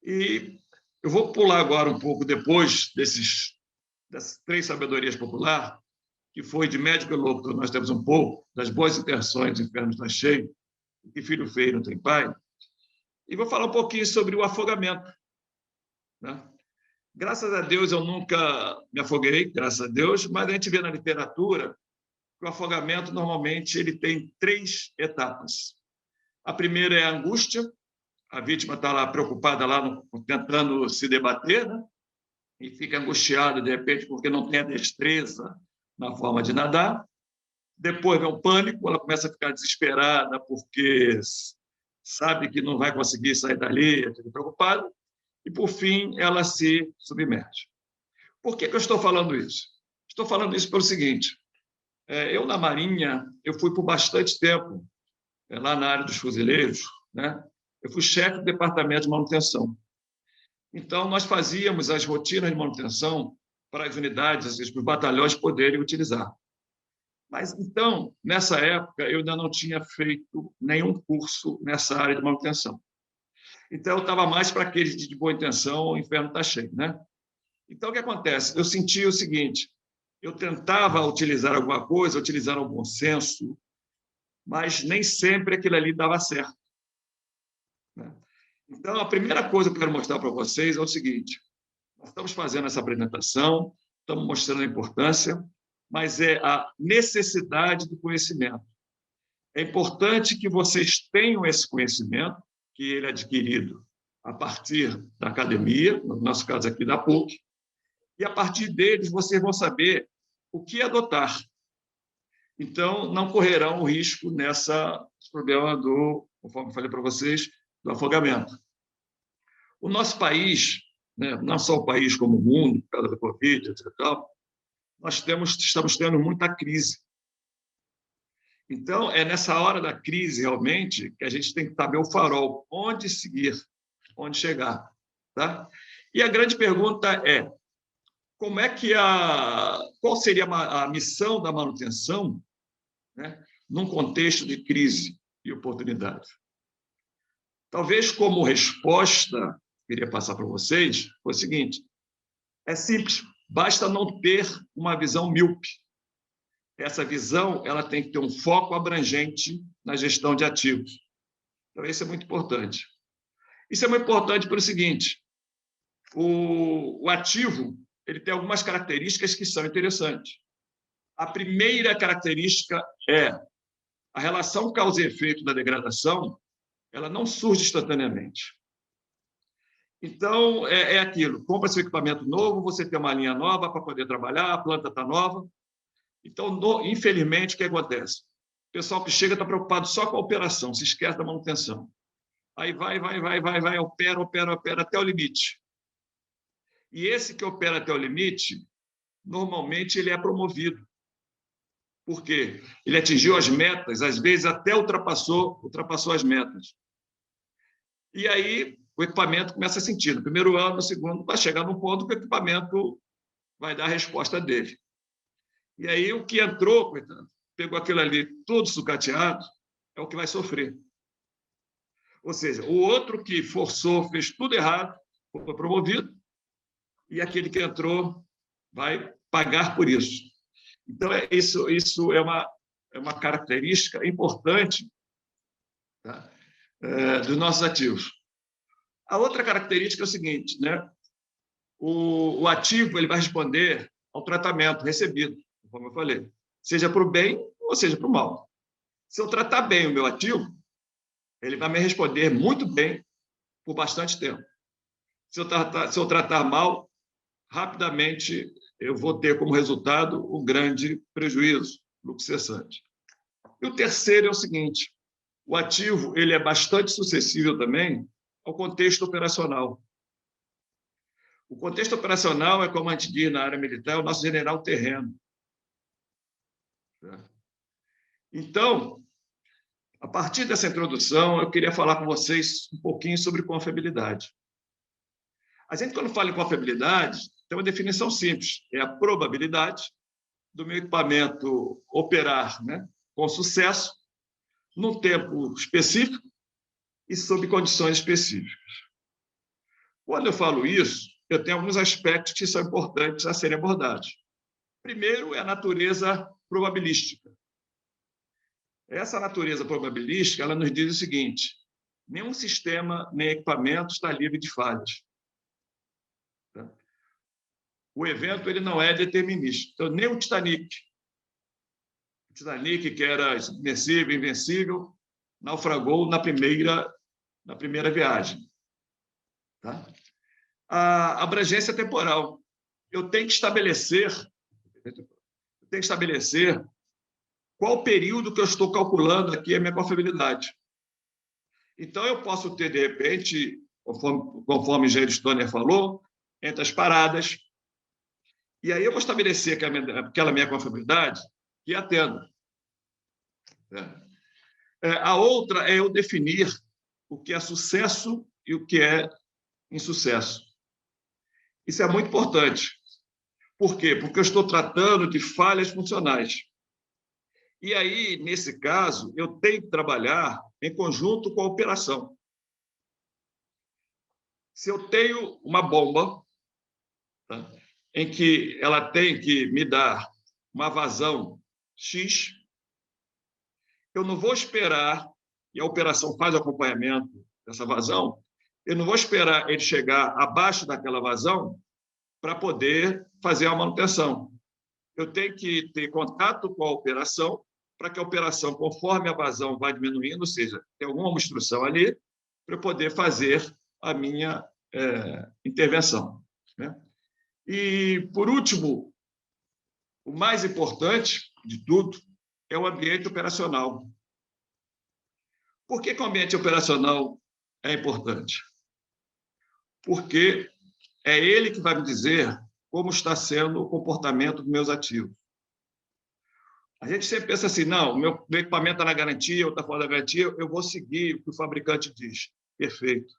E eu vou pular agora um pouco depois das 3 sabedorias populares, que foi de médico e louco, nós temos um pouco, das boas intenções, o inferno está cheio, que filho feio não tem pai. E vou falar um pouquinho sobre o afogamento. Né? Graças a Deus, eu nunca me afoguei, graças a Deus, mas a gente vê na literatura que o afogamento, normalmente, ele tem 3 etapas. A primeira é a angústia, a vítima está lá preocupada, lá tentando se debater, né? E fica angustiada, de repente, porque não tem a destreza na forma de nadar. Depois vem o pânico, ela começa a ficar desesperada porque sabe que não vai conseguir sair dali, fica preocupada. E, por fim, ela se submerge. Por que eu estou falando isso? Estou falando isso pelo seguinte: eu, na Marinha, eu fui por bastante tempo lá na área dos fuzileiros, né? Eu fui chefe do departamento de manutenção. Então, nós fazíamos as rotinas de manutenção para as unidades, para os batalhões poderem utilizar. Mas, então, nessa época, eu ainda não tinha feito nenhum curso nessa área de manutenção. Então, eu estava mais para aqueles de boa intenção, o inferno está cheio. Né? Então, o que acontece? Eu sentia o seguinte: eu tentava utilizar alguma coisa, utilizar o bom senso, mas nem sempre aquilo ali dava certo. Né? Então, a primeira coisa que eu quero mostrar para vocês é o seguinte: nós estamos fazendo essa apresentação, estamos mostrando a importância, mas é a necessidade do conhecimento. É importante que vocês tenham esse conhecimento, que ele é adquirido a partir da academia, no nosso caso aqui da PUC, e a partir deles vocês vão saber o que adotar. Então, não correrão o risco nesse problema conforme eu falei para vocês, do afogamento. O nosso país, né, não só o país como o mundo, por causa da Covid, etc., estamos tendo muita crise. Então, é nessa hora da crise, realmente, que a gente tem que saber o farol, onde seguir, onde chegar. Tá? E a grande pergunta é: qual seria a missão da manutenção, né, num contexto de crise e oportunidade? Talvez, como resposta, queria passar para vocês, foi o seguinte: é simples, basta não ter uma visão míope. Essa visão ela tem que ter um foco abrangente na gestão de ativos. Então, isso é muito importante. Isso é muito importante pelo seguinte: o ativo ele tem algumas características que são interessantes. A primeira característica é a relação causa e efeito da degradação, ela não surge instantaneamente. Então, é aquilo: compra seu equipamento novo, você tem uma linha nova para poder trabalhar, a planta está nova. Então, infelizmente, o que acontece? O pessoal que chega está preocupado só com a operação, se esquece da manutenção. Aí vai, opera até o limite. E esse que opera até o limite, normalmente ele é promovido. Por quê? Ele atingiu as metas, às vezes até ultrapassou as metas. E aí o equipamento começa a sentir. No primeiro ano, no segundo, vai chegar num ponto que o equipamento vai dar a resposta dele. E aí o que entrou, coitado, pegou aquilo ali todo sucateado, é o que vai sofrer. Ou seja, o outro que forçou, fez tudo errado, foi promovido, e aquele que entrou vai pagar por isso. Então, isso é uma característica importante, tá? Dos nossos ativos. A outra característica é o seguinte, né? O ativo ele vai responder ao tratamento recebido, como eu falei, seja para o bem ou seja para o mal. Se eu tratar bem o meu ativo, ele vai me responder muito bem por bastante tempo. Se eu tratar mal, rapidamente eu vou ter como resultado um grande prejuízo, lucro cessante. E o terceiro é o seguinte: o ativo ele é bastante suscetível também ao contexto operacional. O contexto operacional é, como a gente diz na área militar, o nosso general terreno. Então, a partir dessa introdução, eu queria falar com vocês um pouquinho sobre confiabilidade. A gente, quando fala em confiabilidade, tem uma definição simples: é a probabilidade do meu equipamento operar, né, com sucesso, num tempo específico e sob condições específicas. Quando eu falo isso, eu tenho alguns aspectos que são importantes a serem abordados. Primeiro é a natureza probabilística. Essa natureza probabilística, ela nos diz o seguinte: nenhum sistema nem equipamento está livre de falhas. O evento ele não é determinista. Então, nem o Titanic, que era submersível, invencível, naufragou na primeira viagem. Tá? A abrangência temporal. Eu tenho que estabelecer qual período que eu estou calculando aqui a minha confiabilidade. Então, eu posso ter, de repente, conforme o engenheiro Stoner falou, entre as paradas, e aí eu vou estabelecer aquela minha confiabilidade que atenda. A outra é eu definir o que é sucesso e o que é insucesso. Isso é muito importante. Por quê? Porque eu estou tratando de falhas funcionais. E aí, nesse caso, eu tenho que trabalhar em conjunto com a operação. Se eu tenho uma bomba, tá, em que ela tem que me dar uma vazão X, eu não vou esperar, e a operação faz o acompanhamento dessa vazão, eu não vou esperar ele chegar abaixo daquela vazão para poder fazer a manutenção. Eu tenho que ter contato com a operação para que a operação, conforme a vazão vai diminuindo, ou seja, tem alguma obstrução ali, para eu poder fazer a minha intervenção. Né? E, por último, o mais importante de tudo é o ambiente operacional. Por que o ambiente operacional é importante? Porque é ele que vai me dizer como está sendo o comportamento dos meus ativos. A gente sempre pensa assim: não, o meu equipamento está na garantia, ou está fora da garantia, eu vou seguir o que o fabricante diz. Perfeito.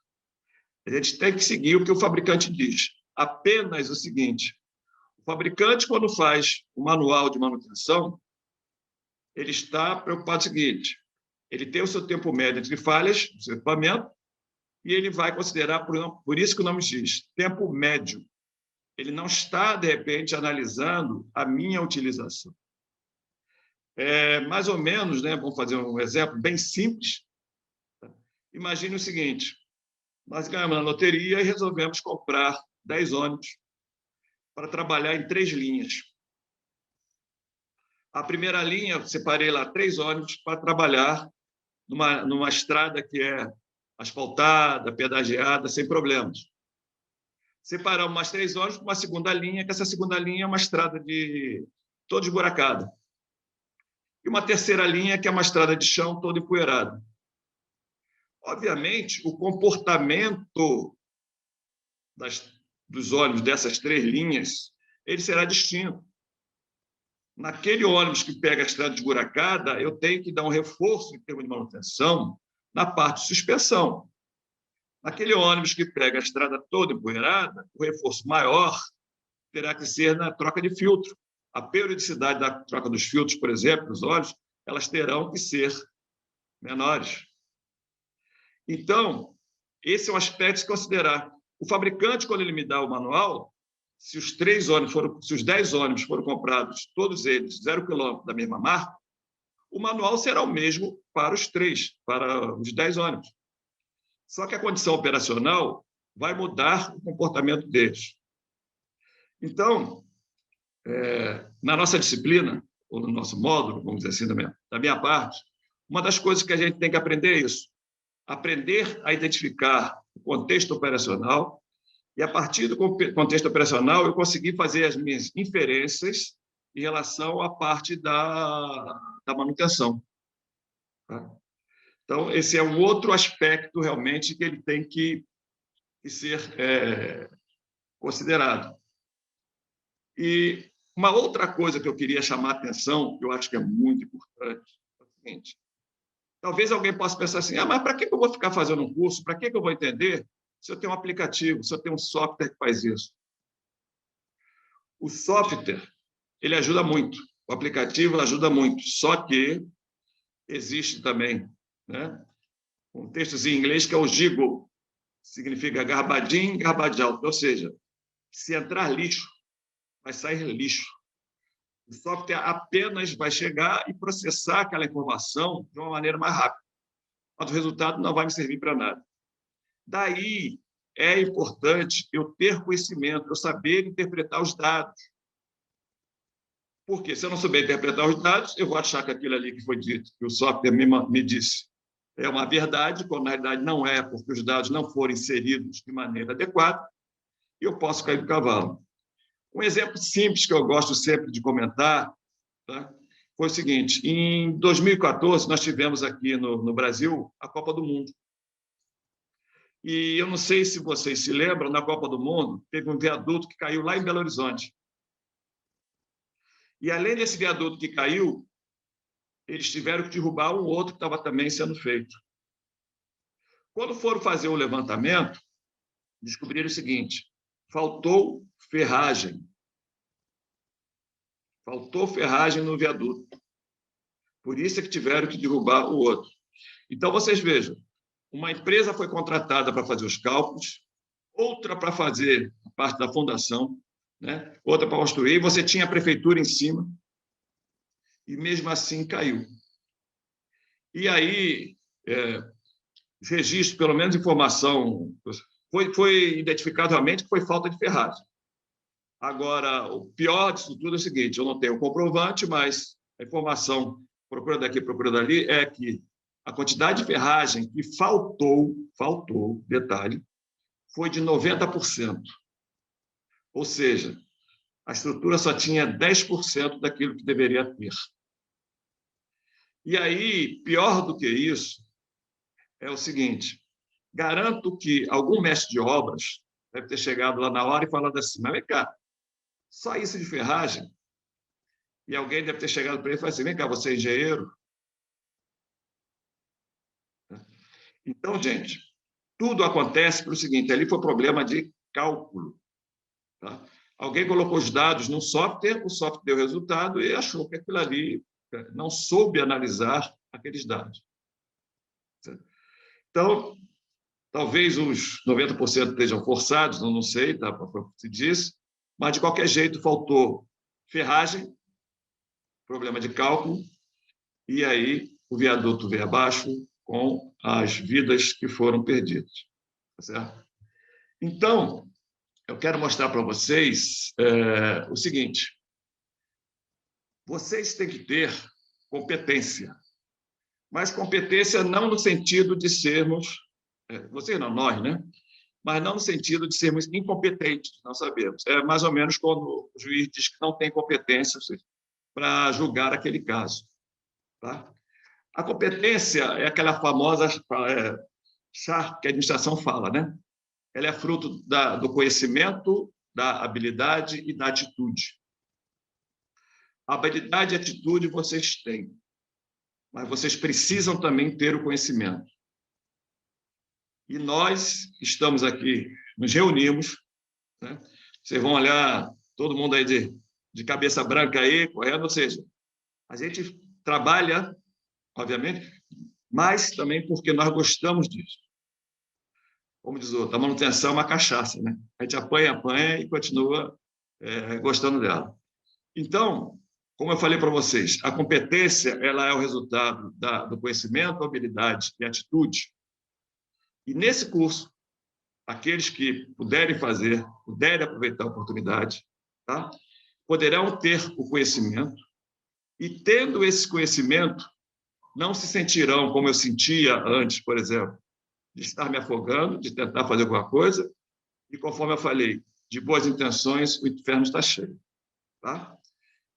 A gente tem que seguir o que o fabricante diz. Apenas o seguinte: o fabricante, quando faz o manual de manutenção, ele está preocupado com o seguinte: ele tem o seu tempo médio de falhas do seu equipamento e ele vai considerar, por isso que o nome diz, tempo médio. Ele não está, de repente, analisando a minha utilização. Mais ou menos, né, vamos fazer um exemplo bem simples. Imagine o seguinte: nós ganhamos na loteria e resolvemos comprar 10 ônibus para trabalhar em 3 linhas. A primeira linha, separei lá 3 ônibus para trabalhar numa estrada que é asfaltada, pedagiada, sem problemas. Separamos mais 3 ônibus para uma segunda linha, que essa segunda linha é uma estrada toda esburacada. E uma terceira linha, que é uma estrada de chão toda empoeirada. Obviamente, o comportamento dos ônibus dessas 3 linhas, ele será distinto. Naquele ônibus que pega a estrada esburacada, eu tenho que dar um reforço em termos de manutenção na parte de suspensão. Naquele ônibus que pega a estrada toda empoeirada, o reforço maior terá que ser na troca de filtro. A periodicidade da troca dos filtros, por exemplo, dos óleos, elas terão que ser menores. Então, esse é um aspecto a se considerar. O fabricante, quando ele me dá o manual, se os 10 ônibus foram comprados, todos eles 0 km da mesma marca, o manual será o mesmo para os 3, para os 10 ônibus. Só que a condição operacional vai mudar o comportamento deles. Então, na nossa disciplina, ou no nosso módulo, vamos dizer assim, da minha parte, uma das coisas que a gente tem que aprender é isso: aprender a identificar o contexto operacional, e, a partir do contexto operacional, eu consegui fazer as minhas inferências em relação à parte da manutenção. Tá? Então, esse é um outro aspecto, realmente, que ele tem que ser considerado. E uma outra coisa que eu queria chamar a atenção, que eu acho que é muito importante, é o seguinte: talvez alguém possa pensar assim, mas para que eu vou ficar fazendo um curso? Para que eu vou entender se eu tenho um aplicativo, se eu tenho um software que faz isso? O software, ele ajuda muito, o aplicativo ajuda muito, só que existe também, né, um texto em inglês que é o Jiggle, significa garbage in, garbage out, ou seja, se entrar lixo, vai sair lixo. O software apenas vai chegar e processar aquela informação de uma maneira mais rápida, mas o resultado não vai me servir para nada. Daí é importante eu ter conhecimento, eu saber interpretar os dados. Porque se eu não souber interpretar os dados, eu vou achar que aquilo ali que foi dito, que o software me disse, é uma verdade, quando na realidade não é, porque os dados não foram inseridos de maneira adequada, e eu posso cair do cavalo. Um exemplo simples que eu gosto sempre de comentar, tá, foi o seguinte: em 2014, nós tivemos aqui no Brasil a Copa do Mundo. E eu não sei se vocês se lembram, na Copa do Mundo, teve um viaduto que caiu lá em Belo Horizonte. E, além desse viaduto que caiu, eles tiveram que derrubar um outro que estava também sendo feito. Quando foram fazer o levantamento, descobriram o seguinte: faltou ferragem. Faltou ferragem no viaduto. Por isso é que tiveram que derrubar o outro. Então, vocês vejam, uma empresa foi contratada para fazer os cálculos, outra para fazer a parte da fundação, né? Outra para construir, e você tinha a prefeitura em cima, e mesmo assim caiu. E aí, registro, pelo menos informação, foi identificado realmente que foi falta de ferragem. Agora, o pior disso tudo é o seguinte: eu não tenho comprovante, mas a informação, procura daqui, procura dali, é que a quantidade de ferragem que faltou, detalhe, foi de 90%. Ou seja, a estrutura só tinha 10% daquilo que deveria ter. E aí, pior do que isso, é o seguinte: garanto que algum mestre de obras deve ter chegado lá na hora e falado assim, mas vem cá, só isso de ferragem? E alguém deve ter chegado para ele e falado assim, vem cá, você é engenheiro? Então, gente, tudo acontece pelo seguinte: ali foi problema de cálculo. Tá? Alguém colocou os dados no software, o software deu resultado e achou que aquilo ali não soube analisar aqueles dados. Então, talvez os 90% estejam forçados, não sei, tá, se diz, mas, de qualquer jeito, faltou ferragem, problema de cálculo, e aí o viaduto veio abaixo com as vidas que foram perdidas. Tá certo? Então, eu quero mostrar para vocês o seguinte: vocês têm que ter competência, mas competência não no sentido de sermos, vocês não, nós, né? Mas não no sentido de sermos incompetentes, não sabemos. É mais ou menos quando o juiz diz que não tem competência para julgar aquele caso. Tá? A competência é aquela famosa chá que a administração fala, né? ela é fruto do conhecimento, da habilidade e da atitude. A habilidade e a atitude vocês têm, mas vocês precisam também ter o conhecimento. E nós estamos aqui, nos reunimos, né? Vocês vão olhar todo mundo aí de cabeça branca aí, correndo, ou seja, a gente trabalha, obviamente, mas também porque nós gostamos disso. Como diz o outro, a manutenção é uma cachaça, né? A gente apanha e continua gostando dela. Então, como eu falei para vocês, a competência ela é o resultado do conhecimento, habilidade e atitude. E nesse curso, aqueles que puderem fazer, puderem aproveitar a oportunidade, tá? Poderão ter o conhecimento e, tendo esse conhecimento, não se sentirão como eu sentia antes, por exemplo, de estar me afogando, de tentar fazer alguma coisa, e, conforme eu falei, de boas intenções, o inferno está cheio. Tá?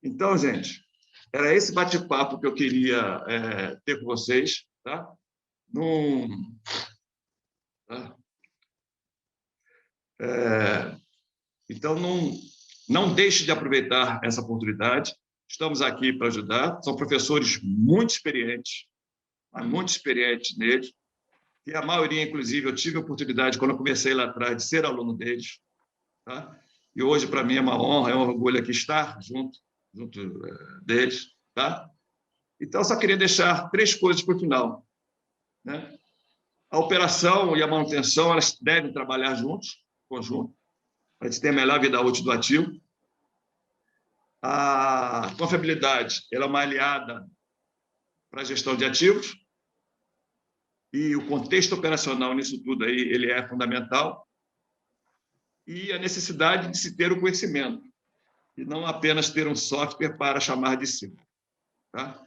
Então, gente, era esse bate-papo que eu queria ter com vocês. Tá? Então, não deixe de aproveitar essa oportunidade. Estamos aqui para ajudar. São professores muito experientes neles, e a maioria, inclusive, eu tive a oportunidade, quando eu comecei lá atrás, de ser aluno deles. Tá? E hoje, para mim, é uma honra, é um orgulho aqui estar junto deles. Tá? Então, eu só queria deixar 3 coisas para o final. Né? A operação e a manutenção, elas devem trabalhar juntos, conjunto, para a gente ter a melhor vida útil do ativo. A confiabilidade ela é uma aliada para a gestão de ativos, e o contexto operacional nisso tudo aí, ele é fundamental, e a necessidade de se ter o conhecimento, e não apenas ter um software para chamar de si. Tá?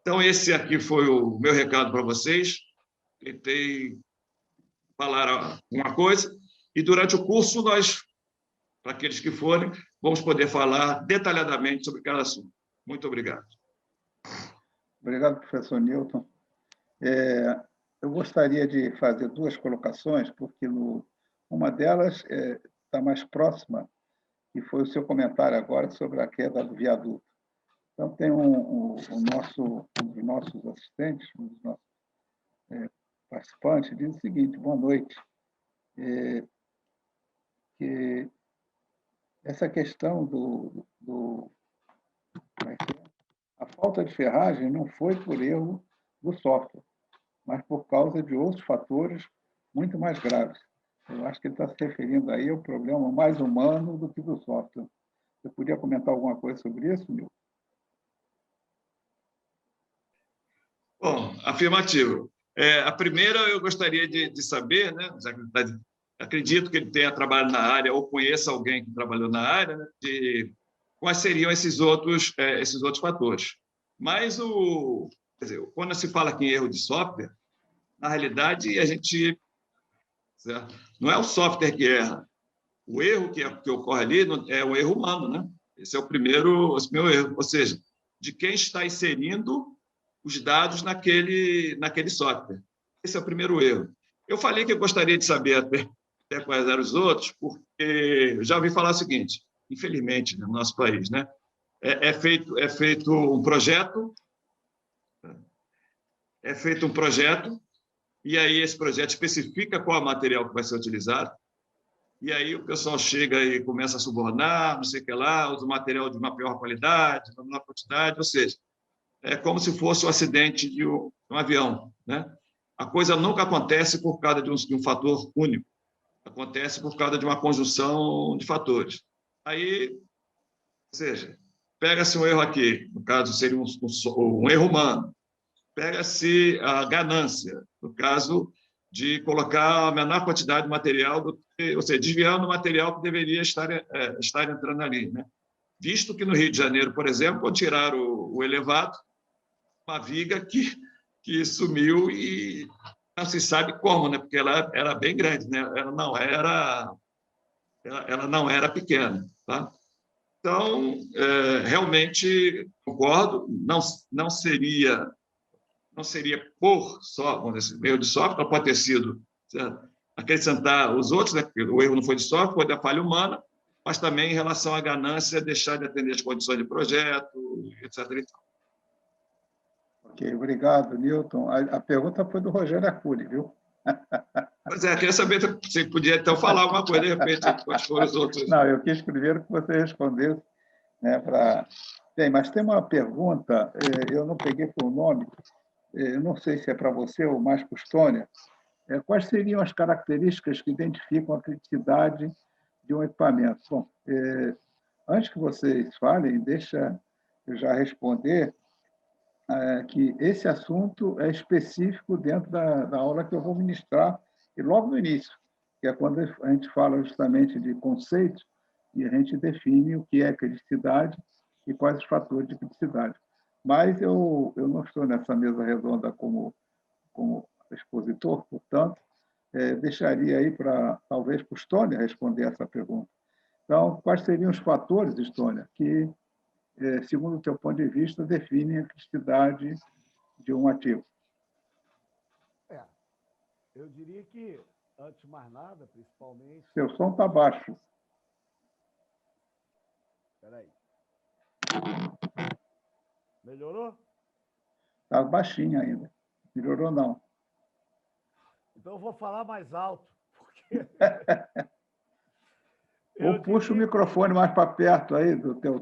Então, esse aqui foi o meu recado para vocês. Tentei falar uma coisa, e durante o curso, nós, para aqueles que forem, vamos poder falar detalhadamente sobre cada assunto. Muito obrigado. Obrigado, professor Newton. Eu gostaria de fazer 2 colocações, porque uma delas está mais próxima, e foi o seu comentário agora sobre a queda do viaduto. Então, tem um dos nossos assistentes, um dos nossos participantes, diz o seguinte: boa noite. Que essa questão a falta de ferragem não foi por erro do software, mas por causa de outros fatores muito mais graves. Eu acho que ele está se referindo aí ao problema mais humano do que do software. Você podia comentar alguma coisa sobre isso, Nilton? Bom, afirmativo. A primeira, eu gostaria de saber, né, já que acredito que ele tenha trabalhado na área ou conheça alguém que trabalhou na área, né, de quais seriam esses outros fatores. Mas, quer dizer, quando se fala aqui em erro de software, na realidade, a gente... Certo? Não é o software que erra. O erro que ocorre ali é o erro humano. Né? Esse é o primeiro erro. Ou seja, de quem está inserindo os dados naquele software. Esse é o primeiro erro. Eu falei que eu gostaria de saber até quais eram os outros, porque eu já ouvi falar o seguinte, infelizmente, no nosso país, né? É feito um projeto, e aí esse projeto especifica qual é o material que vai ser utilizado, e aí o pessoal chega e começa a subornar, não sei o que lá, usa o material de uma pior qualidade, de uma menor quantidade, ou seja, é como se fosse o acidente de um avião. Né? A coisa nunca acontece por causa de um fator único, acontece por causa de uma conjunção de fatores. Aí, ou seja, pega-se um erro aqui, no caso seria um erro humano, pega-se a ganância, no caso de colocar a menor quantidade de material, ou seja, desviando o material que deveria estar entrando ali. Né? Visto que no Rio de Janeiro, por exemplo, tiraram o elevado, uma viga que sumiu e não se sabe como, né? Porque ela era bem grande, né? Ela não era pequena. Tá? Então, realmente, concordo, não seria por só, vamos dizer, meio de software, pode ter sido, certo? acrescentar os outros, né? O erro não foi de software, foi da falha humana, mas também em relação à ganância, deixar de atender as condições de projeto, etc. e tal. Ok, obrigado, Newton. A pergunta foi do Rogério Arcuri, viu? Pois é, queria saber se podia então falar alguma coisa, de repente, quais foram os outros. Não, eu quis primeiro que você respondesse, né, Bem, mas tem uma pergunta, eu não peguei por nome, eu não sei se é para você ou mais para o Stônia. Quais seriam as características que identificam a criticidade de um equipamento? Bom, antes que vocês falem, deixa eu já responder que esse assunto é específico dentro da aula que eu vou ministrar, e logo no início, que é quando a gente fala justamente de conceitos e a gente define o que é criticidade e quais os fatores de criticidade. Mas eu não estou nessa mesa redonda como expositor, portanto, deixaria aí talvez para o Stônia responder essa pergunta. Então, quais seriam os fatores, Stônia, que, segundo o teu ponto de vista, definem a criticidade de um ativo? Eu diria que, antes de mais nada, principalmente... Seu som está baixo. Espera aí. Melhorou? Está baixinho ainda. Melhorou, não. Então, eu vou falar mais alto, porque... Ou puxa o microfone mais para perto aí do teu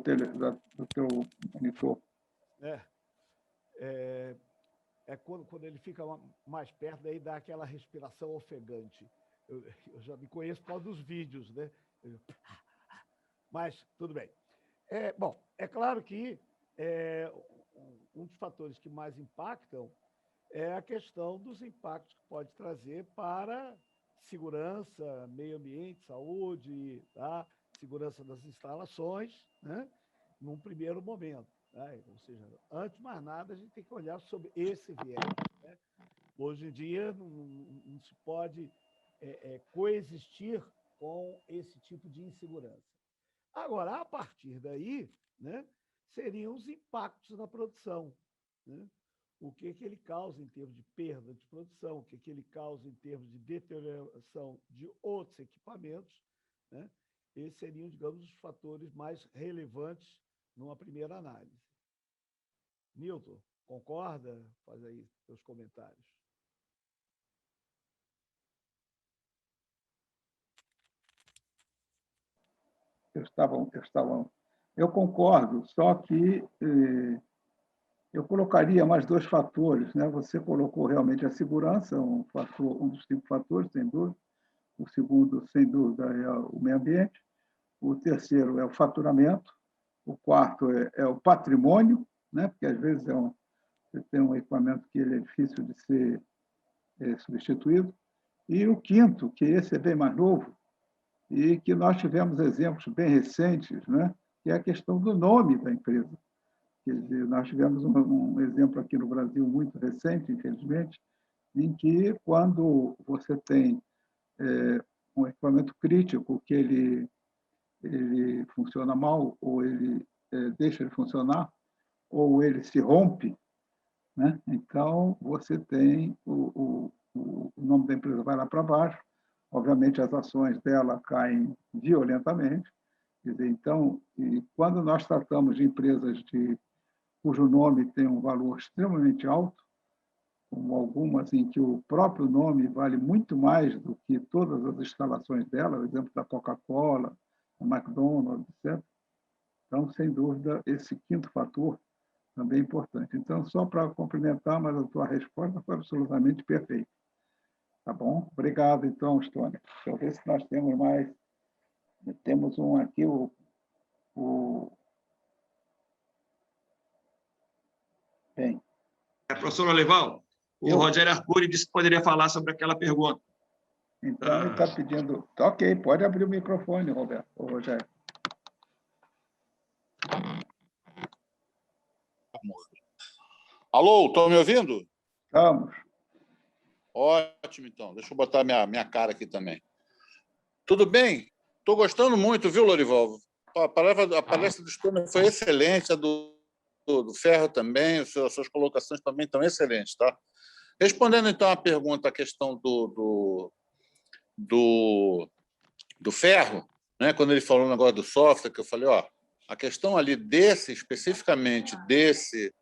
monitor. Quando ele fica mais perto, daí dá aquela respiração ofegante. Eu já me conheço por causa dos vídeos, né? Mas, tudo bem. Bom, é claro que um dos fatores que mais impactam é a questão dos impactos que pode trazer para segurança, meio ambiente, saúde, tá? Segurança das instalações, né? Num primeiro momento. Né? Ou seja, antes de mais nada, a gente tem que olhar sobre esse viés. Né? Hoje em dia, não se pode coexistir com esse tipo de insegurança. Agora, a partir daí, né, seriam os impactos na produção. Né? O que ele causa em termos de perda de produção, o que ele causa em termos de deterioração de outros equipamentos, né? Esses seriam, digamos, os fatores mais relevantes numa primeira análise. Newton, concorda? Faz aí seus comentários. Eu concordo, só que eu colocaria mais dois fatores, né? Você colocou realmente a segurança, um dos 5 fatores, sem dúvida. O segundo, sem dúvida, é o meio ambiente. O terceiro é o faturamento. O quarto é o patrimônio, né? Porque às vezes você tem um equipamento que ele é difícil de ser substituído. E o quinto, que esse é bem mais novo, e que nós tivemos exemplos bem recentes, né? Que é a questão do nome da empresa. Quer dizer, nós tivemos um exemplo aqui no Brasil muito recente, infelizmente, em que, quando você tem um equipamento crítico que ele funciona mal, ou ele deixa de funcionar, ou ele se rompe, né? Então, você tem o nome da empresa vai lá para baixo, obviamente as ações dela caem violentamente. Quer dizer, então, quando nós tratamos de empresas cujo nome tem um valor extremamente alto, como algumas em que o próprio nome vale muito mais do que todas as instalações dela, o exemplo da Coca-Cola, da McDonald's, etc. Então, sem dúvida, esse quinto fator também é importante. Então, só para complementar, mas a tua resposta foi absolutamente perfeita. Tá bom? Obrigado, então, Stônia. Deixa eu ver se nós temos mais. Temos um aqui, Bem. Professor Olival, o Rogério Arcuri disse que poderia falar sobre aquela pergunta. Então, ele está pedindo... Ok, pode abrir o microfone, Rogério. Alô, estão me ouvindo? Estamos. Ótimo, então. Deixa eu botar minha cara aqui também. Tudo bem? Estou gostando muito, viu, Lorival? A palestra do Stônia foi excelente, a do Ferro também, as suas colocações também estão excelentes, tá? Respondendo, então, a pergunta, a questão do Ferro, né, quando ele falou o negócio do software, que eu falei, a questão ali especificamente desse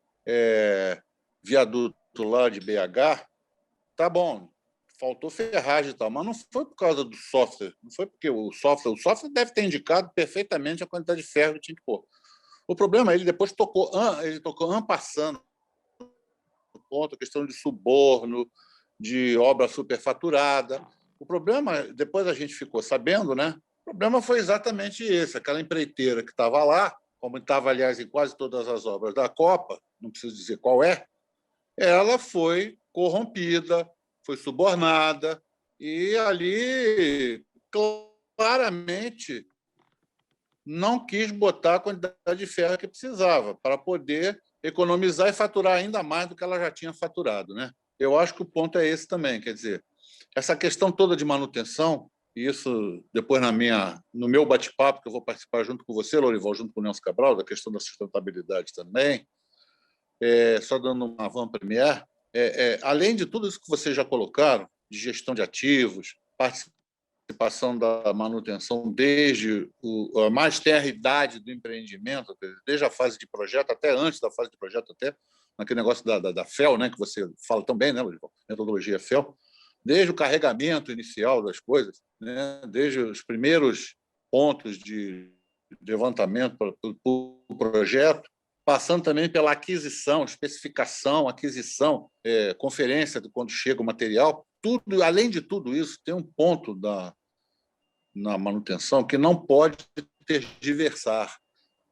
viaduto lá de BH, tá bom, faltou ferragem e tal, mas não foi por causa do software, não foi porque o software deve ter indicado perfeitamente a quantidade de ferro que tinha que pôr. O problema, ele depois tocou en passant no ponto, a questão de suborno, de obra superfaturada. O problema, depois a gente ficou sabendo, né? O problema foi exatamente esse, aquela empreiteira que estava lá, como estava, aliás, em quase todas as obras da Copa, não preciso dizer qual ela foi corrompida, foi subornada, e ali claramente não quis botar a quantidade de ferro que precisava para poder economizar e faturar ainda mais do que ela já tinha faturado, né? Eu acho que o ponto é esse também, quer dizer, essa questão toda de manutenção, e isso depois no meu bate-papo, que eu vou participar junto com você, Lorival, junto com o Nelson Cabral, da questão da sustentabilidade também, só dando uma avant-première, além de tudo isso que vocês já colocaram, de gestão de ativos, participação da manutenção desde a mais tenra idade do empreendimento, desde a fase de projeto, até antes da fase de projeto, até naquele negócio da FEL, né, que você fala tão bem, né, metodologia FEL, desde o carregamento inicial das coisas, né, desde os primeiros pontos de levantamento para o projeto, passando também pela aquisição, especificação, aquisição, conferência de quando chega o material. Tudo, além de tudo isso, tem um ponto na manutenção que não pode tergiversar,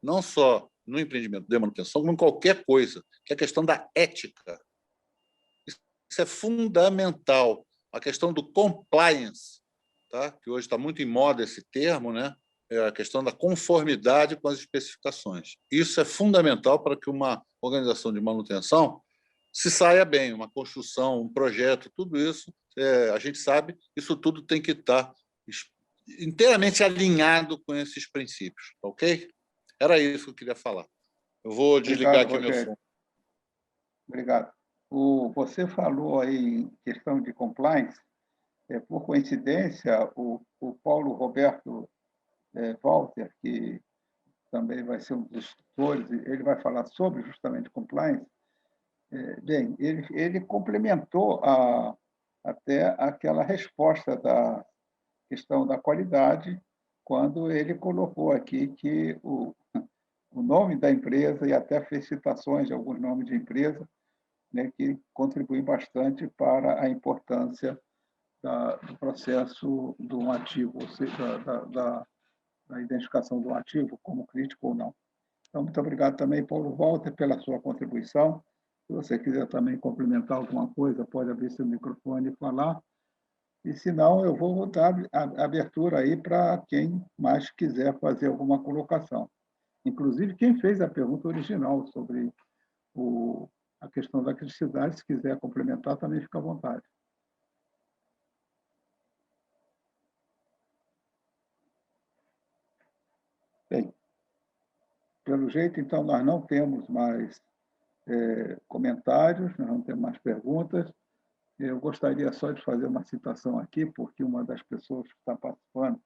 não só no empreendimento de manutenção, como em qualquer coisa, que é a questão da ética. Isso é fundamental. A questão do compliance, tá? Que hoje está muito em moda esse termo, né? É a questão da conformidade com as especificações. Isso é fundamental para que uma organização de manutenção se saia bem, uma construção, um projeto, tudo isso, a gente sabe, isso tudo tem que estar inteiramente alinhado com esses princípios, ok? Era isso que eu queria falar. Eu vou desligar aqui o meu som. Obrigado. Você falou aí em questão de compliance. Por coincidência, o Paulo Roberto Walter, que também vai ser um dos tutores, ele vai falar sobre justamente compliance. Bem, ele complementou até aquela resposta da questão da qualidade, quando ele colocou aqui que o nome da empresa e até fez citações de alguns nomes de empresa, né, que contribuem bastante para a importância do processo de um ativo, ou seja, da identificação do ativo como crítico ou não. Então, muito obrigado também, Paulo Walter, pela sua contribuição. Se você quiser também complementar alguma coisa, pode abrir seu microfone e falar. E, se não, eu vou dar a abertura aí para quem mais quiser fazer alguma colocação. Inclusive, quem fez a pergunta original sobre a questão da criticidade, se quiser complementar, também fica à vontade. Bem, pelo jeito, então, nós não temos mais comentários, nós não temos mais perguntas. Eu gostaria só de fazer uma citação aqui, porque uma das pessoas que está participando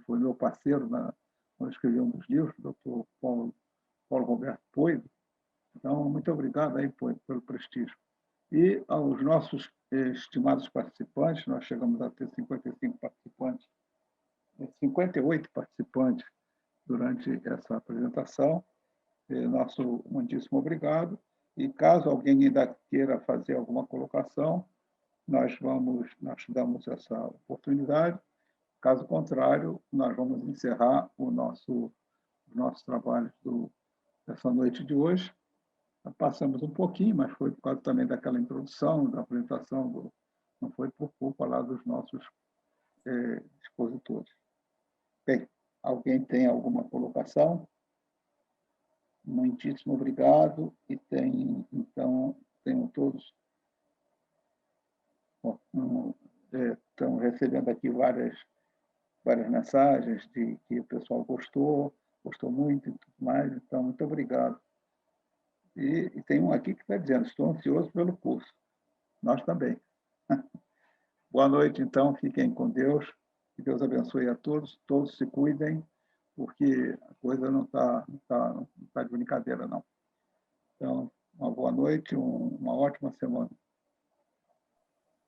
foi meu parceiro quando eu escrevi um dos livros, o Dr. Paulo Roberto Poido. Então, muito obrigado aí pelo prestígio. E aos nossos estimados participantes, nós chegamos a ter 55 participantes, 58 participantes durante essa apresentação. Nosso muitíssimo obrigado. E caso alguém ainda queira fazer alguma colocação, nós damos essa oportunidade. Caso contrário, nós vamos encerrar os nossos trabalhos dessa noite de hoje. Passamos um pouquinho, mas foi por causa também daquela introdução, da apresentação, não foi por culpa lá dos nossos expositores. Bem, alguém tem alguma colocação? Muitíssimo obrigado. E então, tenham todos. Estão recebendo aqui várias mensagens de que o pessoal gostou muito e tudo mais. Então, muito obrigado. E tem um aqui que está dizendo: estou ansioso pelo curso. Nós também. Boa noite, então. Fiquem com Deus. Que Deus abençoe a todos. Todos se cuidem, porque a coisa não tá de brincadeira, não. Então, uma boa noite, uma ótima semana.